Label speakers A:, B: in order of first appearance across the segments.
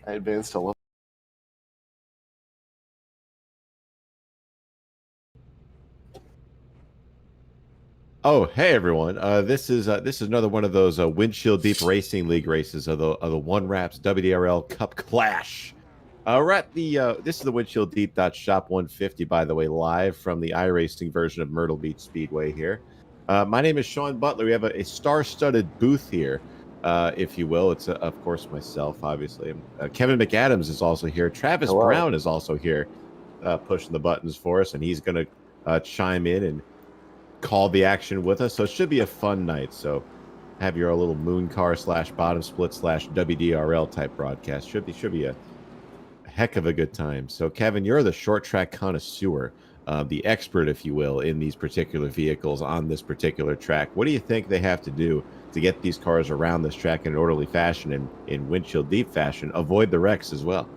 A: I advanced to level.
B: Oh, hey everyone! This is another one of those windshield deep racing league races of the ONEwraps WDRL Cup Clash. We're at the this is the windshield deep shop 150, by the way, live from the iRacing version of Myrtle Beach Speedway here. My name is Sean Butler. We have a star-studded booth here, if you will. It's of course myself, obviously. Kevin McAdams is also here. Travis
A: Hello.
B: Brown is also here, pushing the buttons for us, and he's going to chime in and call the action with us. So it should be a fun night. So have your little moon car / bottom split / WDRL type broadcast. Should be a heck of a good time. So Kevin, you're the short track connoisseur, the expert, if you will, in these particular vehicles on this particular track. What do you think they have to do to get these cars around this track in an orderly fashion and in windshield deep fashion, avoid the wrecks as well?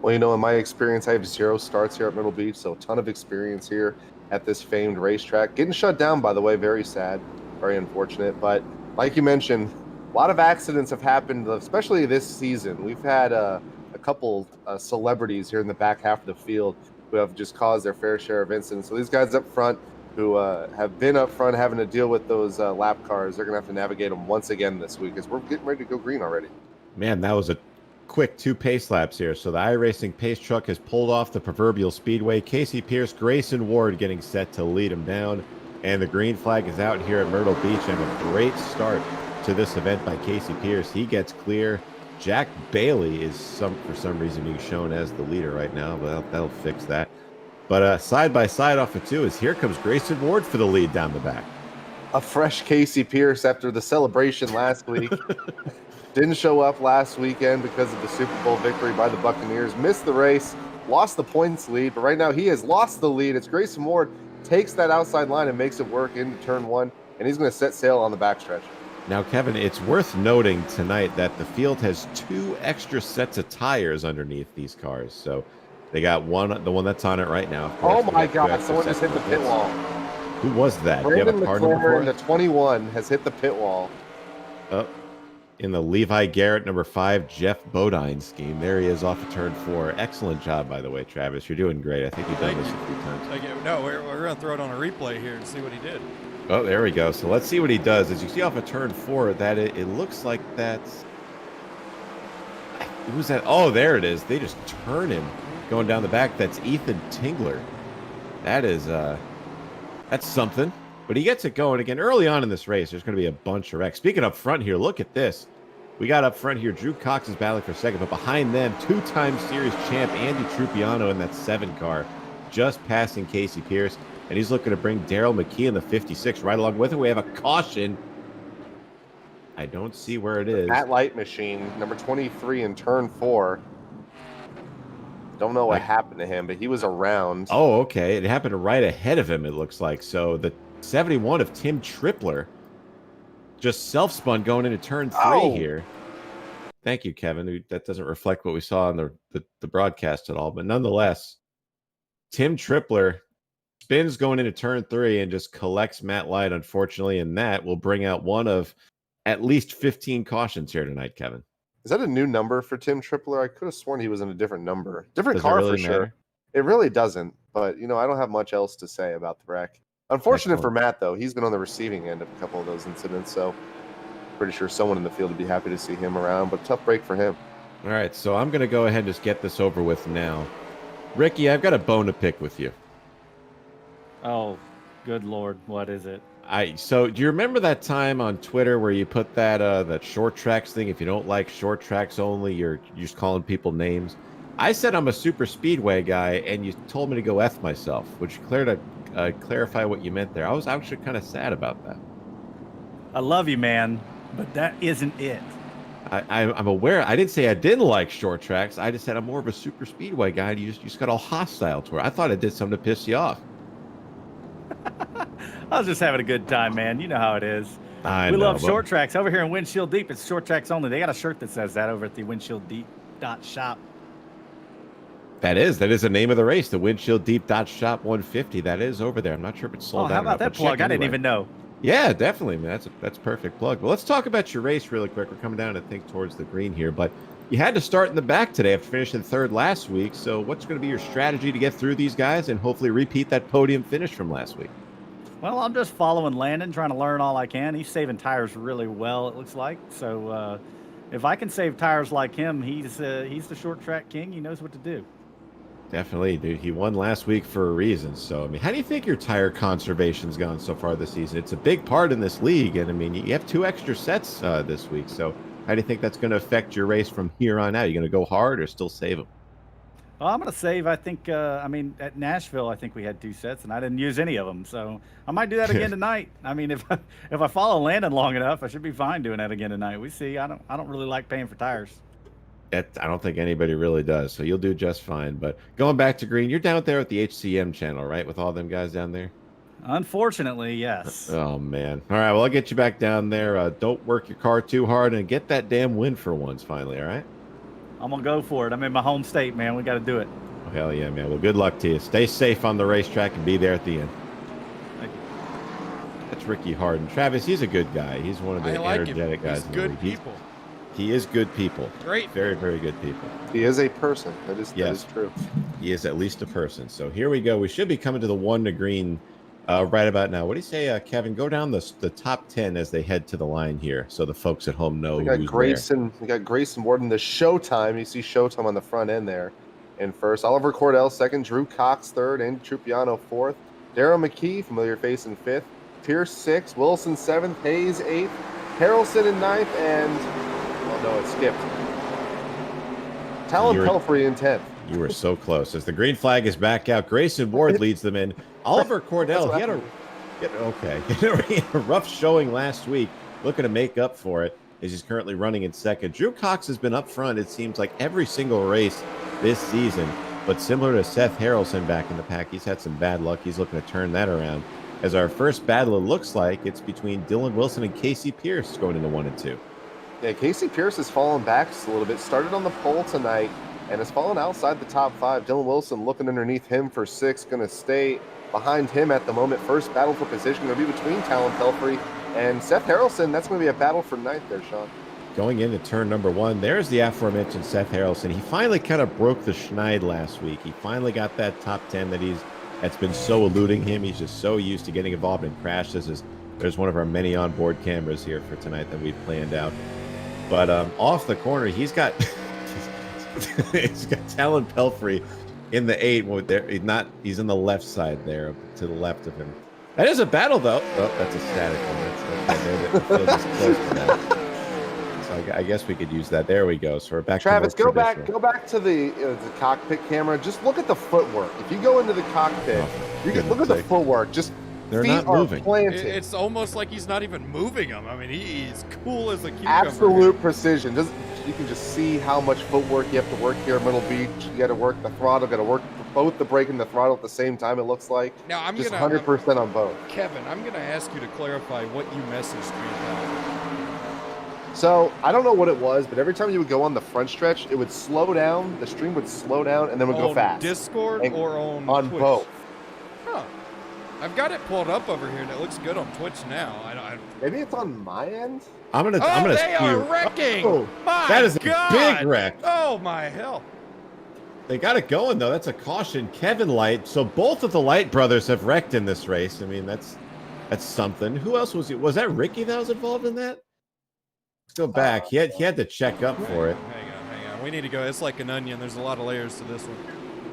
A: Well, in my experience, I have 0 starts here at Myrtle Beach, so a ton of experience here at this famed racetrack. Getting shut down, by the way, very sad, very unfortunate. But like you mentioned, a lot of accidents have happened, especially this season. We've had a couple celebrities here in the back half of the field who have just caused their fair share of incidents. So these guys up front who have been up front having to deal with those lap cars, they're going to have to navigate them once again this week as we're getting ready to go green already.
B: Man, that was a quick 2 pace laps here. So the iRacing pace truck has pulled off the proverbial speedway. Casey Pierce, Grayson Ward getting set to lead him down. And the green flag is out here at Myrtle Beach. And a great start to this event by Casey Pierce. He gets clear. Jack Bailey is for some reason being shown as the leader right now. But that'll fix that. But side by side off of 2 is here comes Grayson Ward for the lead down the back.
A: A fresh Casey Pierce after the celebration last week. Didn't show up last weekend because of the Super Bowl victory by the Buccaneers. Missed the race, lost the points lead, but right now he has lost the lead. It's Grayson Ward takes that outside line and makes it work into turn 1, and he's going to set sail on the backstretch.
B: Now, Kevin, it's worth noting tonight that the field has 2 extra sets of tires underneath these cars. So they got the one that's on it right now. Of course,
A: oh my God, someone just hit the pit wall.
B: Who was that?
A: Brandon McLaren, the 21, has hit the pit wall.
B: In the Levi Garrett number 5 Jeff Bodine scheme. There he is off of turn 4. Excellent job, by the way, Travis. You're doing great. I think you've done this a few times.
C: Thank you. No, we're going to throw it on a replay here and see what he did.
B: Oh, there we go. So let's see what he does. As you see off of turn 4, that it looks like that's... Who's that? Oh, there it is. They just turn him going down the back. That's Ethan Tingler. That is... that's something. But he gets it going again early on in this race. There's going to be a bunch of wrecks. Speaking up front here, look at this. We got up front here, Drew Cox is battling for second, but behind them, 2-time series champ Andy Trupiano in that 7 car, just passing Casey Pierce. And he's looking to bring Daryl McKee in the 56 right along with him. We have a caution. I don't see where it is.
A: That light machine, number 23 in turn 4. Don't know what happened to him, but he was around.
B: Oh, okay. It happened right ahead of him, it looks like. So the 71 of Tim Tripler just self-spun going into turn 3 here. Thank you, Kevin. That doesn't reflect what we saw on the broadcast at all. But nonetheless, Tim Tripler spins going into turn 3 and just collects Matt Light, unfortunately. And that will bring out one of at least 15 cautions here tonight, Kevin.
A: Is that a new number for Tim Tripler? I could have sworn he was in a different number. Different
B: Does
A: car
B: it really
A: for
B: matter?
A: sure. It really doesn't. But, I don't have much else to say about the wreck. Unfortunate for Matt, though. He's been on the receiving end of a couple of those incidents, so pretty sure someone in the field would be happy to see him around, but tough break for him.
B: All right, so I'm going to go ahead and just get this over with now. Ricky, I've got a bone to pick with you.
D: Oh, good Lord. What is it?
B: So do you remember that time on Twitter where you put that short tracks thing? If you don't like short tracks only, you're just calling people names. I said I'm a super speedway guy, and you told me to go F myself. Would you clarify what you meant there? I was actually kind of sad about that.
D: I love you, man, but that isn't it.
B: I'm aware. I didn't say I didn't like short tracks. I just said I'm more of a super speedway guy. And you just got all hostile to it. I thought I did something to piss you off.
D: I was just having a good time, man. You know how it is. We love short tracks. Over here in Windshield Deep, it's short tracks only. They got a shirt that says that over at the Windshield Deep .shop.
B: That is the name of the race, the Windshield Deep Shop 150. That is over there. I'm not sure if it's sold out.
D: How about that plug? I didn't even know.
B: Yeah, definitely, man. That's a perfect plug. Well, let's talk about your race really quick. We're coming down, I think, towards the green here. But You had to start in the back today after finishing third last week. So what's going to be your strategy to get through these guys and hopefully repeat that podium finish from last week?
D: Well, I'm just following Landon, trying to learn all I can. He's saving tires really well, it looks like. So if I can save tires like him, he's the short track king. He knows what to do.
B: Definitely, dude. He won last week for a reason. So, I mean, how do you think your tire conservation's gone so far this season? It's a big part in this league. And, I mean, you have 2 extra sets this week. So how do you think that's going to affect your race from here on out? Are you going to go hard or still save them?
D: Well, I'm going to save. I think, I mean, at Nashville, I think we had 2 sets, and I didn't use any of them. So I might do that again tonight. I mean, if I follow Landon long enough, I should be fine doing that again tonight. We see. I don't really like paying for tires.
B: I don't think anybody really does. So you'll do just fine. But going back to green, you're down there at the HCM channel, right? With all them guys down there?
D: Unfortunately, yes.
B: Oh, man. All right. Well, I'll get you back down there. Don't work your car too hard and get that damn win for once finally. All right?
D: I'm going to go for it. I'm in my home state, man. We got to do it.
B: Oh, hell yeah, man. Well, good luck to you. Stay safe on the racetrack and be there at the end.
D: Thank you.
B: That's Ricky Harden. Travis, he's a good guy. He's one of the energetic guys.
C: He's good people.
B: He is good people.
C: Great.
B: Very, very good people.
A: He is a person. That is true.
B: He is at least a person. So here we go. We should be coming to the 1 to green right about now. What do you say, Kevin? Go down the top 10 as they head to the line here, so the folks at home know.
A: We got
B: who's
A: Grayson. We got Grayson Ward in the Showtime. You see Showtime on the front end there. In first, Oliver Cordell second, Drew Cox third, Andy Trupiano fourth, Darryl McKee, familiar face, in fifth, Pierce sixth, Wilson seventh, Hayes eighth, Harrelson in ninth, and no, it skipped. Talon Pelfrey in 10th.
B: You were so close. As the green flag is back out, Grayson Ward leads them in. Oliver Cordell, he had a rough showing last week, looking to make up for it as he's currently running in second. Drew Cox has been up front, it seems like, every single race this season, but similar to Seth Harrelson back in the pack, he's had some bad luck. He's looking to turn that around. As our first battle, it looks like it's between Dylan Wilson and Casey Pierce going into 1 and 2.
A: Yeah, Casey Pierce has fallen back just a little bit. Started on the pole tonight and has fallen outside the top 5. Dylan Wilson looking underneath him for 6, going to stay behind him at the moment. First battle for position going to be between Talon Pelfrey and Seth Harrelson. That's going to be a battle for 9th there, Sean.
B: Going into turn number 1, there's the aforementioned Seth Harrelson. He finally kind of broke the schneid last week. He finally got that top 10 that's been so eluding him. He's just so used to getting involved in crashes. There's one of our many onboard cameras here for tonight that we've planned out. But off the corner, he's got Talon Pelfrey in the 8. He's in the left side there, to the left of him. That is a battle, though. Oh, that's a static one. That's close to that. So I guess we could use that. There we go. So we're back.
A: Travis, go back to the cockpit camera. Just look at the footwork. If you go into the cockpit, you can look at the footwork. Just
B: they're not moving.
C: It's almost like he's not even moving them. I mean, he's cool as a cucumber.
A: Absolute precision. You can just see how much footwork you have to work here at Myrtle Beach. You got to work the throttle. Got to work both the brake and the throttle at the same time. It looks like.
C: Now I'm
A: just 100% on both.
C: Kevin, I'm going to ask you to clarify what you messaged me about.
A: So I don't know what it was, but every time you would go on the front stretch, it would slow down. The stream would slow down and then would go fast.
C: Discord or on Twitch?
A: Both.
C: Huh. I've got it pulled up over here, and it looks good on Twitch now.
A: Maybe it's on my end.
B: I'm gonna.
C: They are wrecking!
B: Oh,
C: my
B: that is
C: God.
B: a big wreck.
C: Oh my hell!
B: They got it going though. That's a caution. Kevin Light. So both of the Light brothers have wrecked in this race. I mean, that's something. Who else was it? Was that Ricky that was involved in that? Let's go back. He had to check up for it.
C: Hang on. We need to go. It's like an onion. There's a lot of layers to this one.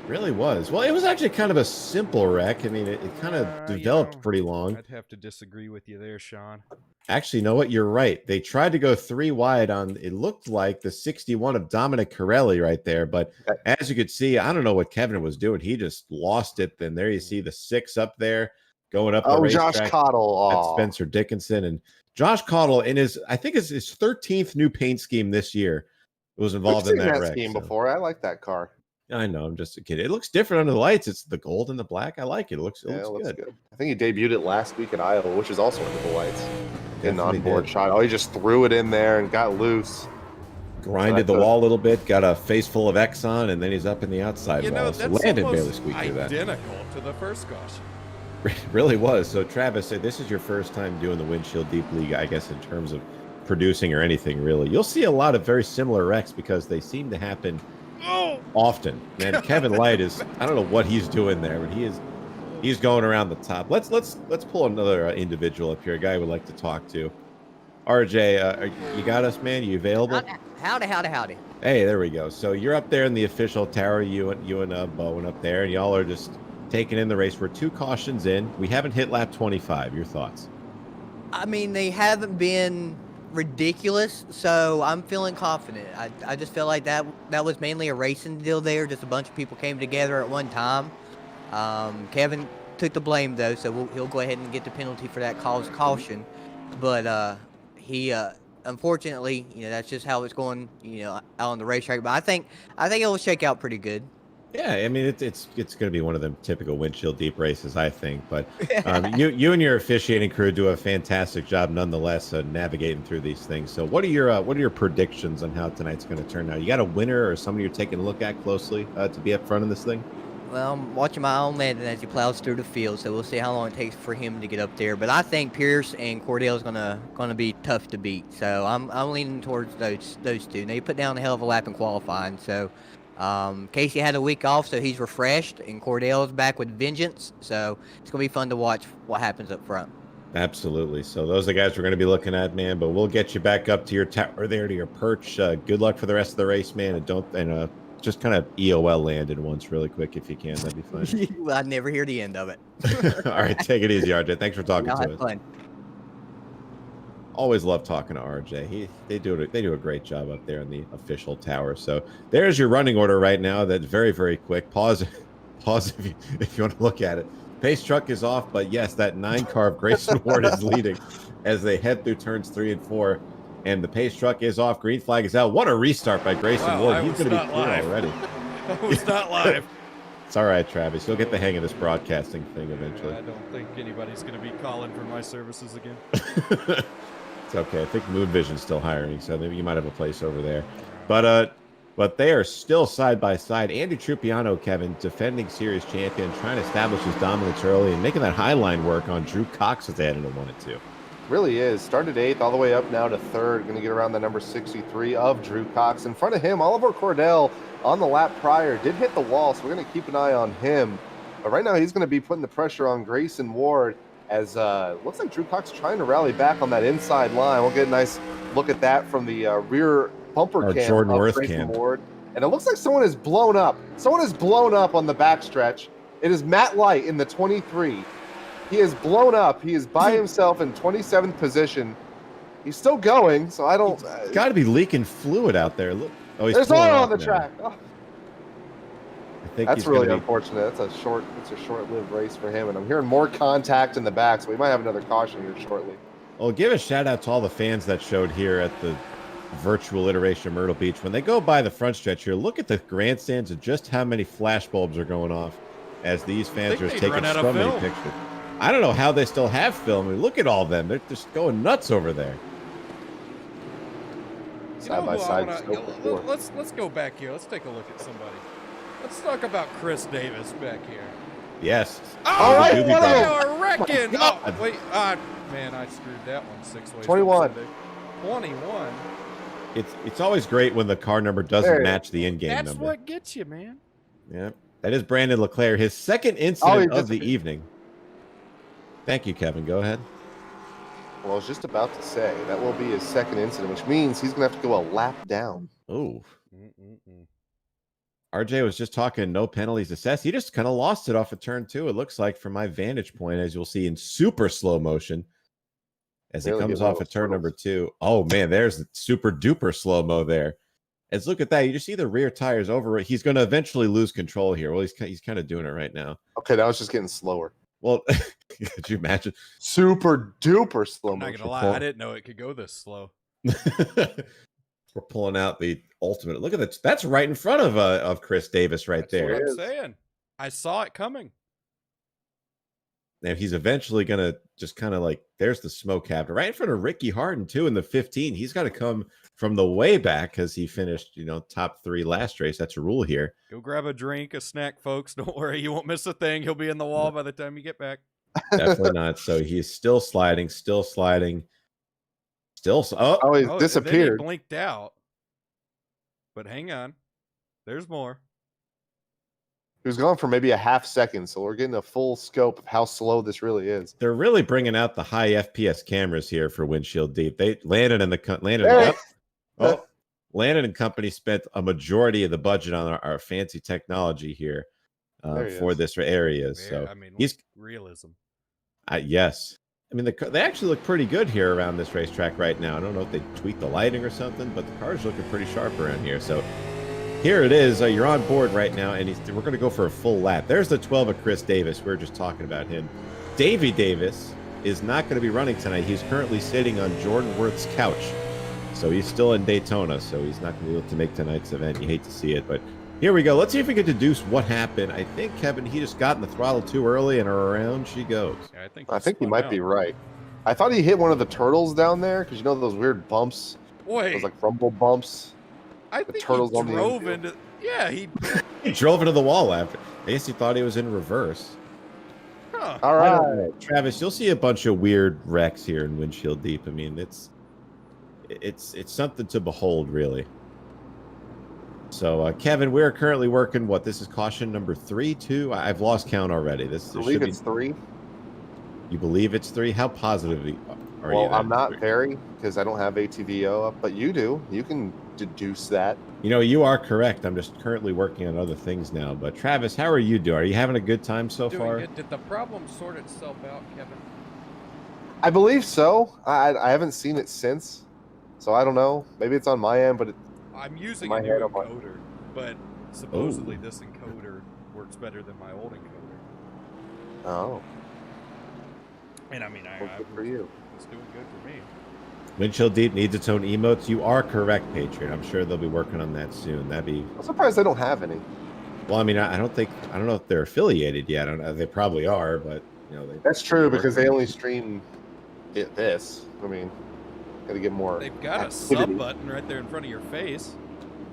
B: Really was. Well, it was actually kind of a simple wreck. I mean, it kind of developed pretty long.
C: I'd have to disagree with you there, Sean.
B: Actually, you know what? You're right. They tried to go 3 wide on, it looked like the 61 of Dominic Corelli right there. But as you could see, I don't know what Kevin was doing. He just lost it. Then there you see the 6 up there going up the racetrack.
A: Josh Cottle.
B: That's Spencer Dickinson. And Josh Cottle, in his 13th new paint scheme this year, was involved in that wreck.
A: Scheme before. I like that car.
B: I know, I'm just a kid. It looks different under the lights. It's the gold and the black. I like it. It looks good.
A: I think he debuted it last week at Iowa, which is also under the lights. In the onboard shot. Oh, he just threw it in there and got loose.
B: Grinded the wall a little bit, got a face full of Exxon, and then he's up in the outside wall. So Landon barely squeaked through that.
C: Identical to the first caution.
B: It really was. So Travis, this is your first time doing the Windshield Deep League, I guess, in terms of producing or anything really. You'll see a lot of very similar wrecks because they seem to happen often. And Kevin Light I don't know what he's doing there, but he's going around the top. Let's pull another individual up here, a guy we'd like to talk to. RJ, you got us, man? You available?
E: Howdy.
B: Hey, there we go. So you're up there in the official tower, you and Bowen up there, and y'all are just taking in the race. We're 2 cautions in. We haven't hit lap 25. Your thoughts?
E: I mean, they haven't been ridiculous, so I'm feeling confident. I just feel like that was mainly a racing deal there. Just a bunch of people came together at one time. Kevin took the blame, though, so he'll go ahead and get the penalty for that caution. But he unfortunately, that's just how it's going, out on the racetrack. But I think it will shake out pretty good.
B: Yeah, I mean it's going to be one of them typical windshield deep races, I think. But you and your officiating crew do a fantastic job, nonetheless, navigating through these things. So what are your predictions on how tonight's going to turn out? You got a winner or somebody you're taking a look at closely to be up front in this thing?
E: Well, I'm watching my own Landon as he plows through the field, so we'll see how long it takes for him to get up there. But I think Pierce and Cordell's gonna be tough to beat. So I'm leaning towards those two. They put down a hell of a lap in qualifying. So Casey had a week off, so he's refreshed, and Cordell's back with vengeance. So it's gonna be fun to watch what happens up front.
B: Absolutely. So those are the guys we're going to be looking at, man. But we'll get you back up to your tower there, to your perch. Good luck for the rest of the race, man. And just kind of EOL Landon once really quick if you can. That'd be fun.
E: I never hear the end of it.
B: All right, take it easy, RJ. Thanks for talking to us.
E: Fun.
B: Always love talking to RJ. They do a great job up there in the official tower. So there's your running order right now. That's very, very quick. Pause if you want to look at it. Pace truck is off, but yes, that 9-car of Grayson Ward is leading as they head through turns 3 and 4. And the pace truck is off. Green flag is out. What a restart by Grayson Ward. He's going to be clear already.
C: I was not live.
B: It's all right, Travis. You'll get the hang of this broadcasting thing eventually.
C: I don't think anybody's going to be calling for my services again.
B: It's okay. I think Moon Vision's still hiring, so maybe you might have a place over there. But they are still side by side. Andy Trupiano, Kevin, defending series champion, trying to establish his dominance early and making that high line work on Drew Cox as they added a 1 and 2.
A: Really is. Started 8th, all the way up now to 3rd. Going to get around the number 63 of Drew Cox. In front of him, Oliver Cordell on the lap prior did hit the wall, so we're going to keep an eye on him. But right now, he's going to be putting the pressure on Grayson Ward as looks like Drew Cox trying to rally back on that inside line. We'll get a nice look at that from the rear bumper cam
B: Jordan
A: of
B: Worth
A: Grayson
B: cam.
A: Ward. And it looks like someone is blown up. Someone is blown up on the backstretch. It is Matt Light in the 23. He is blown up. He is by himself in 27th position. He's still going, so I don't...
B: It's got to be leaking fluid out there. Look. Oh, he's
A: there's oil on the track. Oh.
B: I think
A: That's really unfortunate. It's a short-lived race for him, and I'm hearing more contact in the back, so we might have another caution here shortly.
B: Well, give a shout-out to all the fans that showed here at the virtual iteration of Myrtle Beach. When they go by the front stretch here, look at the grandstands and just how many flash bulbs are going off as these fans are taking so many pictures. I don't know how they still have film. I mean, look at all of them. They're just going nuts over there.
A: Side by side.
C: Let's go back here. Let's take a look at somebody. Let's talk about Chris Davis back here.
B: Yes.
C: Oh,
A: all right,
C: they are wrecking. Oh, wait. Man, I screwed that one 6 ways.
A: 21.
C: 21.
B: It's always great when the car number doesn't match the in-game number.
C: That's what gets you, man.
B: Yeah. That is Brandon Leclerc, his second incident of the evening. Thank you, Kevin. Go ahead.
A: Well, I was just about to say that will be his second incident, which means he's going to have to go a lap down.
B: Oh. RJ was just talking no penalties assessed. He just kind of lost it off of turn 2, it looks like, from my vantage point, as you'll see in super slow motion as it comes off of turn number 2. Oh, man, there's super duper slow-mo there. As look at that. You just see the rear tires over it. He's going to eventually lose control here. Well, he's kind of doing it right now.
A: Okay, now it's just getting slower.
B: Well, could you imagine?
A: Super duper slow motion.
C: I'm not going to lie. I didn't know it could go this slow.
B: We're pulling out the ultimate. Look at that. That's right in front of Chris Davis right there.
C: That's what I'm saying. I saw it coming.
B: And he's eventually going to just kind of like, there's the smoke captain right in front of Ricky Harden, too, in the 15. He's got to come from the way back because he finished, top 3 last race. That's a rule here.
C: Go grab a drink, a snack, folks. Don't worry. You won't miss a thing. He'll be in the wall by the time you get back.
B: Definitely not. So he's still sliding. Still,
A: Oh, he's
C: Oh, and then he
A: disappeared.
C: blinked out. But hang on. There's more.
A: He was gone for maybe a half second, so we're getting a full scope of how slow this really is.
B: they're really bringing out the high FPS cameras here for Windshield Deep. Landon and Landon and company spent a majority of the budget on our fancy technology here for this area. So
C: I mean,
B: he's
C: realism.
B: yes. I mean, they actually look pretty good here around this racetrack right now. I don't know if they tweak the lighting or something, but the car's looking pretty sharp around here. So here it is. You're on board right now, and we're going to go for a full lap. There's the 12 of Chris Davis. We were just talking about him. Davey Davis is not going to be running tonight. He's currently sitting on Jordan Worth's couch. So he's still in Daytona, so he's not going to be able to make tonight's event. You hate to see it, but here we go. Let's see if we can deduce what happened. I think, Kevin, he just got in the throttle too early, and around she goes.
C: Yeah,
A: I think you might be right. I thought he hit one of the turtles down there, because you know those weird bumps?
C: Wait.
A: Those like rumble bumps?
C: I
A: The
C: think
A: turtles
C: he
A: on the
C: drove
A: infield.
C: into... Yeah, he...
B: He drove into the wall after. I guess he thought he was in reverse.
C: Huh.
A: All right.
B: Travis, you'll see a bunch of weird wrecks here in Windshield Deep. I mean, it's something to behold, really. So, Kevin, we're currently working, this is caution number 3, 2? I've lost count already.
A: I believe it's 3.
B: You believe it's 3? How positive are you?
A: Well, I'm not very, because I don't have ATVO up, but you do. You can deduce that.
B: You know, you are correct. I'm just currently working on other things now. But, Travis, how are you doing? Are you having a good time so far?
C: Doing good. Did the problem sort itself out, Kevin?
A: I believe so. I haven't seen it since, so I don't know. Maybe it's on my end, but
C: I'm using
A: my
C: a new
A: head, I'm like-
C: encoder, but supposedly this encoder works better than my old encoder.
A: oh,
C: And I mean,
A: well, good for you.
C: It's doing good for me.
B: Windshield Deep needs its own emotes. You are correct, Patriot. I'm sure they'll be working on that soon. That'd be...
A: I'm surprised I don't have any.
B: Well, I mean, I don't know if they're affiliated yet. I don't know. They probably are, but, you know...
A: That's true, because they only stream this. I mean, gotta get more.
C: They've got
A: activity.
C: a sub button right there in front of your face.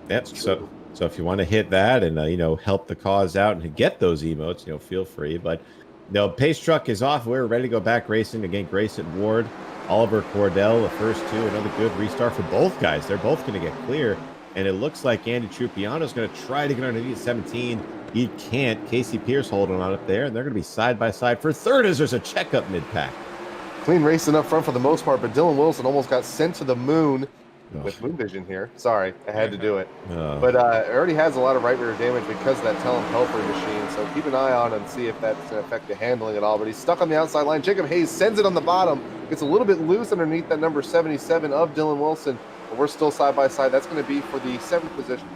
B: Yep. So if you want to hit that and help the cause out and get those emotes, feel free. But pace truck is off. We're ready to go back racing again. Grayson Ward, Oliver Cordell, the first two. Another good restart for both guys. They're both going to get clear, and it looks like Andy Trupiano is going to try to get underneath 17. He can't. Casey Pierce holding on up there, and they're going to be side by side for third as there's a checkup mid pack.
A: Clean racing up front for the most part, but Dylan Wilson almost got sent to the moon with Moon Vision here. Sorry, I had to do it. But it already has a lot of right rear damage because of that Tellem Helper machine, so keep an eye on and see if that's going to affect the handling at all. But he's stuck on the outside line. Jacob Hayes sends it on the bottom. Gets a little bit loose underneath that number 77 of Dylan Wilson, but we're still side by side. That's going to be for the 7th position.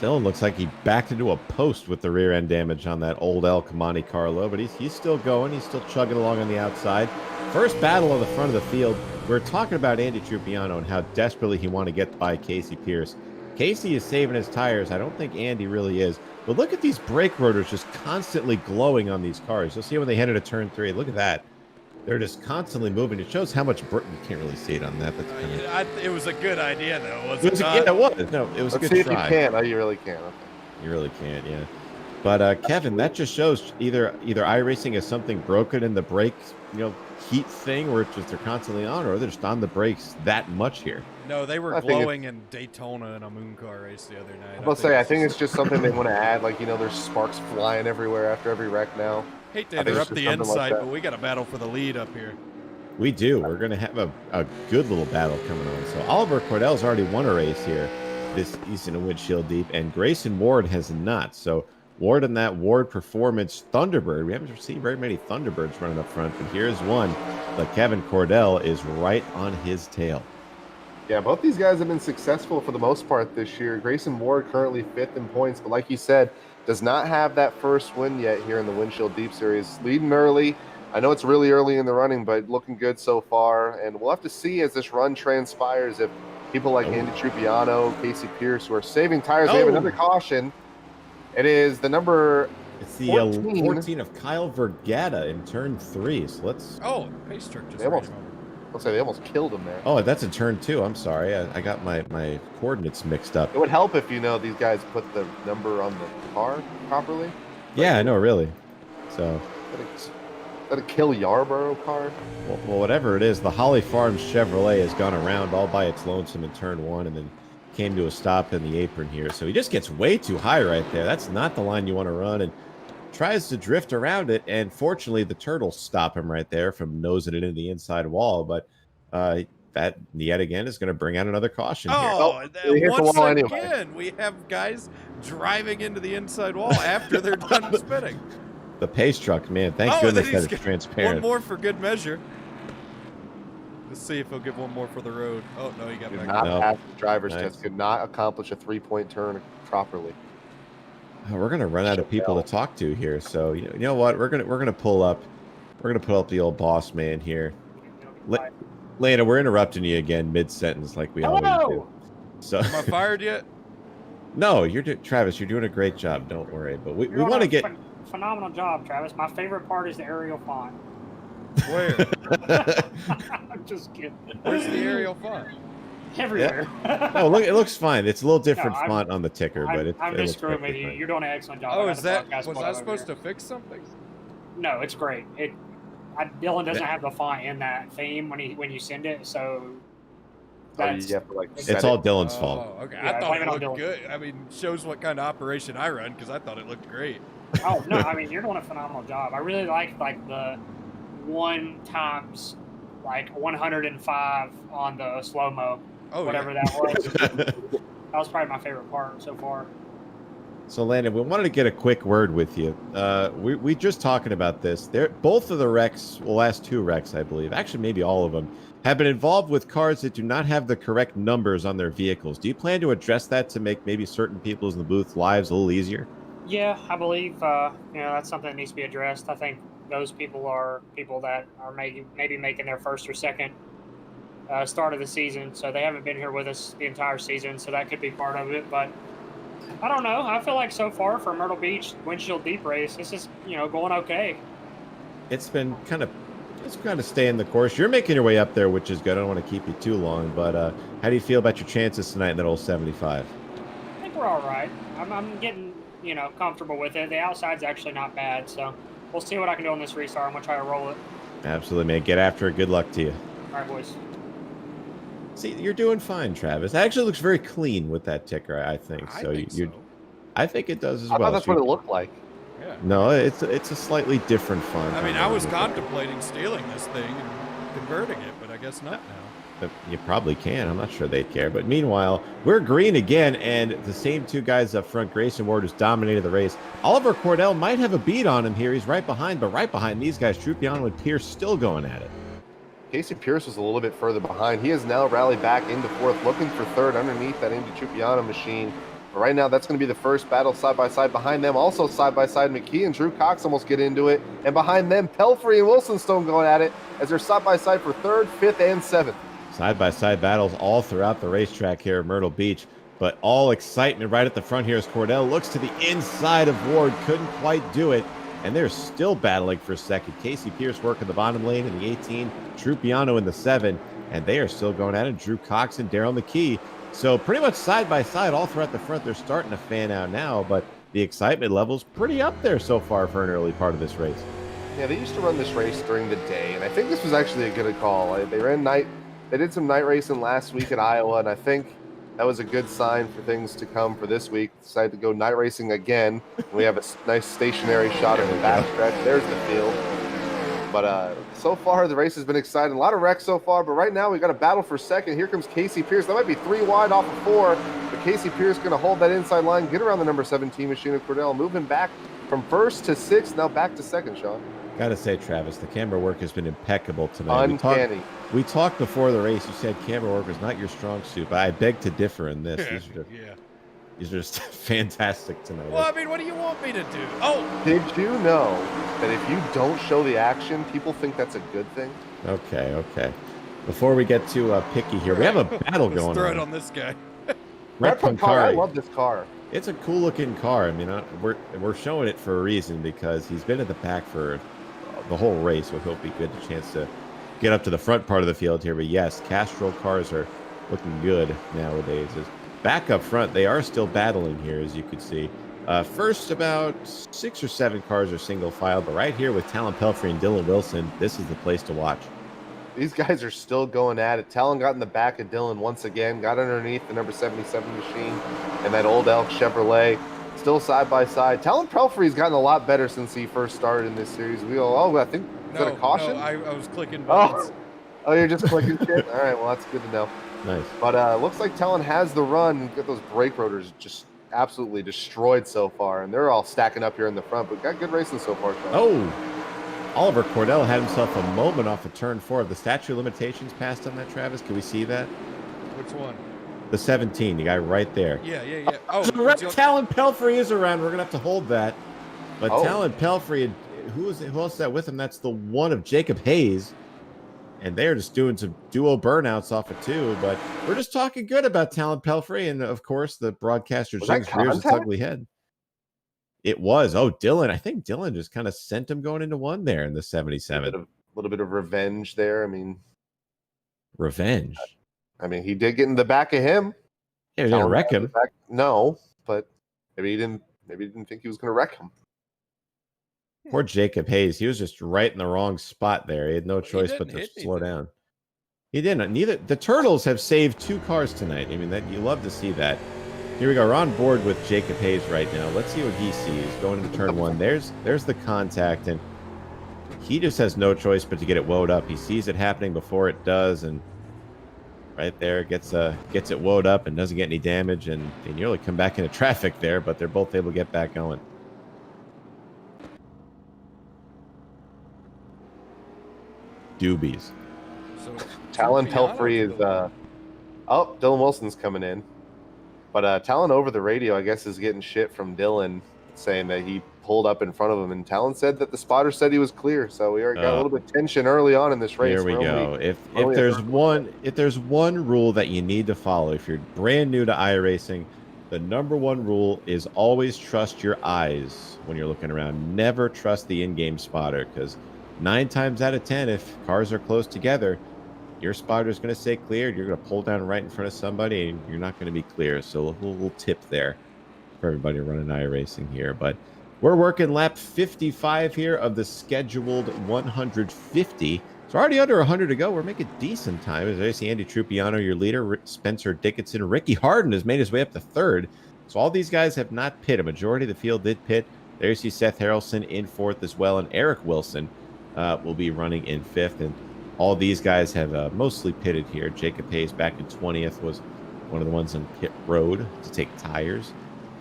B: Dylan looks like he backed into a post with the rear end damage on that old Elk Monte Carlo, but he's still going. He's still chugging along on the outside. First battle on the front of the field. We're talking about Andy Trupiano and how desperately he wanted to get by Casey Pierce. Casey is saving his tires. I don't think Andy really is. But look at these brake rotors just constantly glowing on these cars. You'll see when they head into turn 3. Look at that. They're just constantly moving. It shows how much you can't really see it on that. That's
C: it was a good idea, though, wasn't it?
B: Yeah, it was. No, it was a good
A: see if
B: try.
A: you can. Oh, you really can. Okay.
B: You really can't, yeah. But Kevin, that just shows either iRacing has something broken in the brake, heat thing, or it's just they're constantly on, or they're just on the brakes that much here.
C: No, they were glowing in Daytona in a moon car race the other night.
A: I think it's just something they want to add. Like, there's sparks flying everywhere after every wreck now.
C: Hate to interrupt the insight, but we got a battle for the lead up here.
B: We do. We're going to have a good little battle coming on. So Oliver Cordell's already won a race here. He's in a Windshield Deep, and Grayson Ward has not. So Ward and that Ward Performance Thunderbird. We haven't seen very many Thunderbirds running up front, but here's one. But Kevin Cordell is right on his tail.
A: Yeah, both these guys have been successful for the most part this year. Grayson Ward currently 5th in points, but like you said, does not have that first win yet here in the Windshield Deep Series. Leading early. I know it's really early in the running, but looking good so far. And we'll have to see as this run transpires if people like Andy Trupiano, Casey Pierce, who are saving tires. They have another caution. It is the number
B: It's the
A: 14
B: of Kyle Vergata in turn 3. So let's...
C: Oh, pace truck just
A: They almost- Looks like they almost killed him there.
B: Oh, that's in turn 2. I'm sorry. I got my coordinates mixed up.
A: It would help if these guys put the number on the car properly.
B: Yeah, I know, really. So
A: that a Kill Yarborough car?
B: Well, whatever it is, the Holly Farms Chevrolet has gone around all by its lonesome in turn 1 and then came to a stop in the apron here. So he just gets way too high right there. That's not the line you want to run, and tries to drift around it. And fortunately, the turtles stop him right there from nosing it into the inside wall. But that yet again is going to bring out another caution here.
C: Oh,
A: he hit the
C: once
A: wall
C: again,
A: anyway.
C: we have guys driving into the inside wall after they're done spinning.
B: The pace truck, man. Thank
C: Oh,
B: goodness
C: then
B: that
C: he's
B: it's
C: got
B: transparent.
C: One more for good measure. Let's see if he'll give one more for the road. Oh, no, he got
A: Did
C: back.
A: not
B: No.
A: pass the driver's
B: Nice.
A: test. Could not accomplish a 3-point turn properly.
B: Oh, we're gonna run out of people to talk to here. So you know what? We're gonna pull up. We're gonna pull up the old boss man here. Lena, we're interrupting you again mid-sentence like we always do. So
C: Am I fired yet?
B: no, Travis. You're doing a great job. Don't worry. But we
F: You're
B: want to
F: doing
B: get.
F: a phenomenal job, Travis. My favorite part is the aerial font.
C: Where?
F: I'm just kidding.
C: Where's the aerial font?
F: Everywhere.
B: No, look, it looks fine. It's a little different
F: I'm-
B: font on the ticker, but
F: I'm
B: it
F: just
B: looks
F: screwing with
B: perfectly
F: you.
B: fine.
F: You're doing an excellent job.
C: Oh,
F: I
C: is
F: got
C: that
F: the podcast
C: was
F: pulled
C: I
F: up over
C: supposed
F: here.
C: to fix something?
F: No, it's great. Dylan doesn't have the font in that theme when you send it, so
A: Oh,
F: that's
A: you have to like
F: It's
A: set
B: It's all
A: it.
B: Dylan's fault.
C: Oh, okay.
F: Yeah,
C: I thought
F: blame
C: it
F: it on
C: looked
F: Dylan.
C: good. I mean, shows what kind of operation I run because I thought it looked great.
F: oh no, I mean you're doing a phenomenal job. I really like the 1 times 105 on the slow mo,
C: Oh,
F: whatever
C: yeah.
F: that was. That was probably my favorite part so far.
B: So, Landon, we wanted to get a quick word with you. We just talking about this. Both of the wrecks, well, last 2 wrecks, I believe, actually maybe all of them, have been involved with cars that do not have the correct numbers on their vehicles. Do you plan to address that to make maybe certain people's in the booth lives a little easier?
F: Yeah, I believe that's something that needs to be addressed. I think those people are people that are maybe making their first or second start of the season, so they haven't been here with us the entire season, so that could be part of it. But I don't know. I feel like so far for Myrtle Beach Windshield Deep Race, this is going okay.
B: It's been kind of staying the course. You're making your way up there, which is good. I don't want to keep you too long, but how do you feel about your chances tonight in that old 75?
F: I think we're all right. I'm getting comfortable with it. The outside's actually not bad, so we'll see what I can do on this restart. I'm gonna try to roll it.
B: Absolutely, man. Get after it. Good luck to you.
F: All right, boys.
B: See, you're doing fine, Travis. It actually looks very clean with that ticker, I think.
C: I
B: So
C: think
B: you,
C: so.
B: I think it does as
A: I
B: well.
A: thought that's
B: So
A: what it looked like.
C: Yeah.
B: No, it's a slightly different font.
C: I mean,
B: on
C: I
B: the
C: was
B: ticker.
C: contemplating stealing this thing and converting it, but I guess not now.
B: But you probably can. I'm not sure they'd care. But meanwhile, we're green again, and the same 2 guys up front, Grayson Ward, who's dominated the race. Oliver Cordell might have a beat on him here. He's right behind, but right behind these guys, Trupiano and Pierce still going at it.
A: Casey Pierce was a little bit further behind. He has now rallied back into 4th, looking for 3rd underneath that Indy Trupiano machine. But right now, that's going to be the first battle side-by-side. Behind them, also side-by-side, McKee and Drew Cox almost get into it. And behind them, Pelfrey and Wilsonstone going at it as they're side-by-side for 3rd, 5th, and 7th.
B: Side-by-side battles all throughout the racetrack here at Myrtle Beach. But all excitement right at the front here as Cordell looks to the inside of Ward. Couldn't quite do it. And they're still battling for second. Casey Pierce working the bottom lane in the 18. Trupiano in the 7. And they are still going at it. Drew Cox and Daryl McKee. So pretty much side by side all throughout the front. They're starting to fan out now. But the excitement level's pretty up there so far for an early part of this race.
A: Yeah, they used to run this race during the day. And I think this was actually a good call. They did some night racing last week at Iowa. And I think that was a good sign for things to come for this week. Decided to go night racing again. We have a nice stationary shot of the backstretch. There's the field. But so far, the race has been exciting. A lot of wrecks so far. But right now, we got a battle for second. Here comes Casey Pierce. That might be 3 wide off of 4. But Casey Pierce going to hold that inside line, get around the number 17 machine of Cordell, moving back from 1st to 6th, now back to 2nd, Sean.
B: Gotta say, Travis, the camera work has been impeccable tonight.
A: Uncanny.
B: We talked before the race. You said camera work was not your strong suit, but I beg to differ in this. These are just fantastic tonight.
C: Well, I mean, what do you want me to do? Oh,
A: Did you know that if you don't show the action, people think that's a good thing?
B: Okay. Before we get too picky here, we have a battle
C: let's
B: going
C: throw it
B: on.
C: on this guy.
B: Red
A: That car, I
B: Pancari.
A: love this car.
B: It's a cool looking car. I mean, we're showing it for a reason because he's been at the back for the whole race. So he'll be good a chance to get up to the front part of the field here. But yes, Castrol cars are looking good nowadays. Back up front, they are still battling here, as you can see. First, about 6 or 7 cars are single file, but right here with Talon Pelfrey and Dylan Wilson, this is the place to watch.
A: These guys are still going at it. Talon got in the back of Dylan once again, got underneath the number 77 machine and that old Elk Chevrolet. Still side by side. Talon Pelfrey's gotten a lot better since he first started in this series. I think, is that a caution?
C: No, I was clicking buttons.
A: Oh, you're just clicking shit? All right, well, that's good to know.
B: Nice.
A: But looks like Talon has the run. Got those brake rotors just absolutely destroyed so far, and they're all stacking up here in the front, but got good racing so far, Talon.
B: Oh, Oliver Cordell had himself a moment off of turn 4. The statute of limitations passed on that, Travis. Can we see that?
C: Which one?
B: The 17, the guy right there.
C: Yeah. Oh,
B: Talon Pelfrey is around. We're going to have to hold that. But
A: Oh.
B: Talon Pelfrey, who else is that with him? That's the one of Jacob Hayes. And they're just doing some duo burnouts off of 2. But we're just talking good about Talon Pelfrey. And, of course, the broadcaster
A: Was that
B: Jinx rears its
A: contact?
B: ugly head. It was. Oh, Dylan. I think Dylan just kind of sent him going into 1 there in the 77.
A: A little bit of revenge there.
B: Revenge.
A: He did get in the back of him.
B: Yeah, he didn't wreck him.
A: No, but maybe he didn't think he was going to wreck him.
B: Poor Jacob Hayes. He was just right in the wrong spot there. He had no choice but to slow down. He didn't. Neither the Turtles have saved 2 cars tonight. That you love to see that. Here we go. We're on board with Jacob Hayes right now. Let's see what he sees going into turn 1. There's the contact, and he just has no choice but to get it woed up. He sees it happening before it does, and right there gets it woed up and doesn't get any damage, and they nearly come back into traffic there, but they're both able to get back going. Doobies.
C: So
A: Talon Pelfrey is Dylan Wilson's coming in. But Talon over the radio, I guess, is getting shit from Dylan saying that he pulled up in front of him, and Talon said that the spotter said he was clear. So we already got a little bit of tension early on in this race.
B: Here we go. If there's one rule that you need to follow, if you're brand new to iRacing, the number 1 rule is always trust your eyes when you're looking around. Never trust the in-game spotter, because 9 times out of 10, if cars are close together, your spotter is going to say cleared. You're going to pull down right in front of somebody, and you're not going to be clear. So a little tip there for everybody running iRacing here. But we're working lap 55 here of the scheduled 150. So already under 100 to go. We're making decent time. As I see Andy Trupiano, your leader, Spencer Dickinson, Ricky Harden has made his way up to 3rd. So all these guys have not pit. A majority of the field did pit. There you see Seth Harrelson in 4th as well, and Eric Wilson will be running in 5th. And all these guys have mostly pitted here. Jacob Hayes back in 20th was one of the ones on pit road to take tires.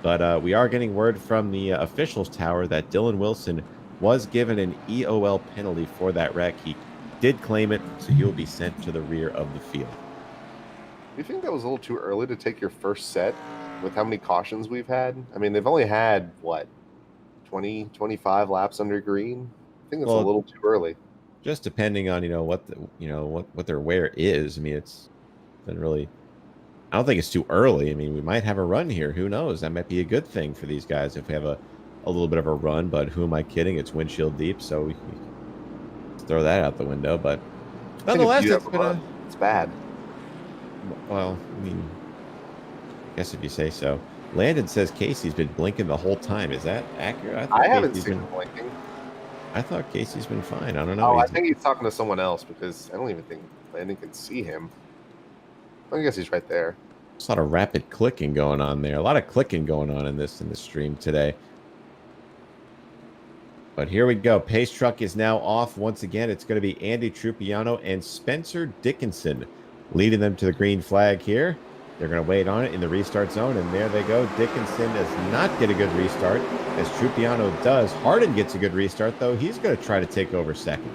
B: But we are getting word from the officials tower that Dylan Wilson was given an EOL penalty for that wreck. He did claim it, so he'll be sent to the rear of the field.
A: Do you think that was a little too early to take your first set with how many cautions we've had? They've only had, 20, 25 laps under green? I think it's a little too early.
B: Just depending on what their wear is. It's been really. I don't think it's too early. We might have a run here. Who knows? That might be a good thing for these guys if we have a little bit of a run. But who am I kidding? It's windshield deep, so we throw that out the window. But nonetheless,
A: it's bad.
B: Well, I guess if you say so. Landon says Casey's been blinking the whole time. Is that accurate?
A: I haven't seen him blinking.
B: I thought Casey's been fine. I don't know.
A: Oh, I think he's talking to someone else because I don't even think Landon can see him. I guess he's right there.
B: There's a lot of rapid clicking going on there. A lot of clicking going on in this stream today. But here we go. Pace truck is now off once again. It's going to be Andy Trupiano and Spencer Dickinson leading them to the green flag here. They're going to wait on it in the restart zone, and there they go. Dickinson does not get a good restart, as Trupiano does. Harden gets a good restart, though. He's going to try to take over second.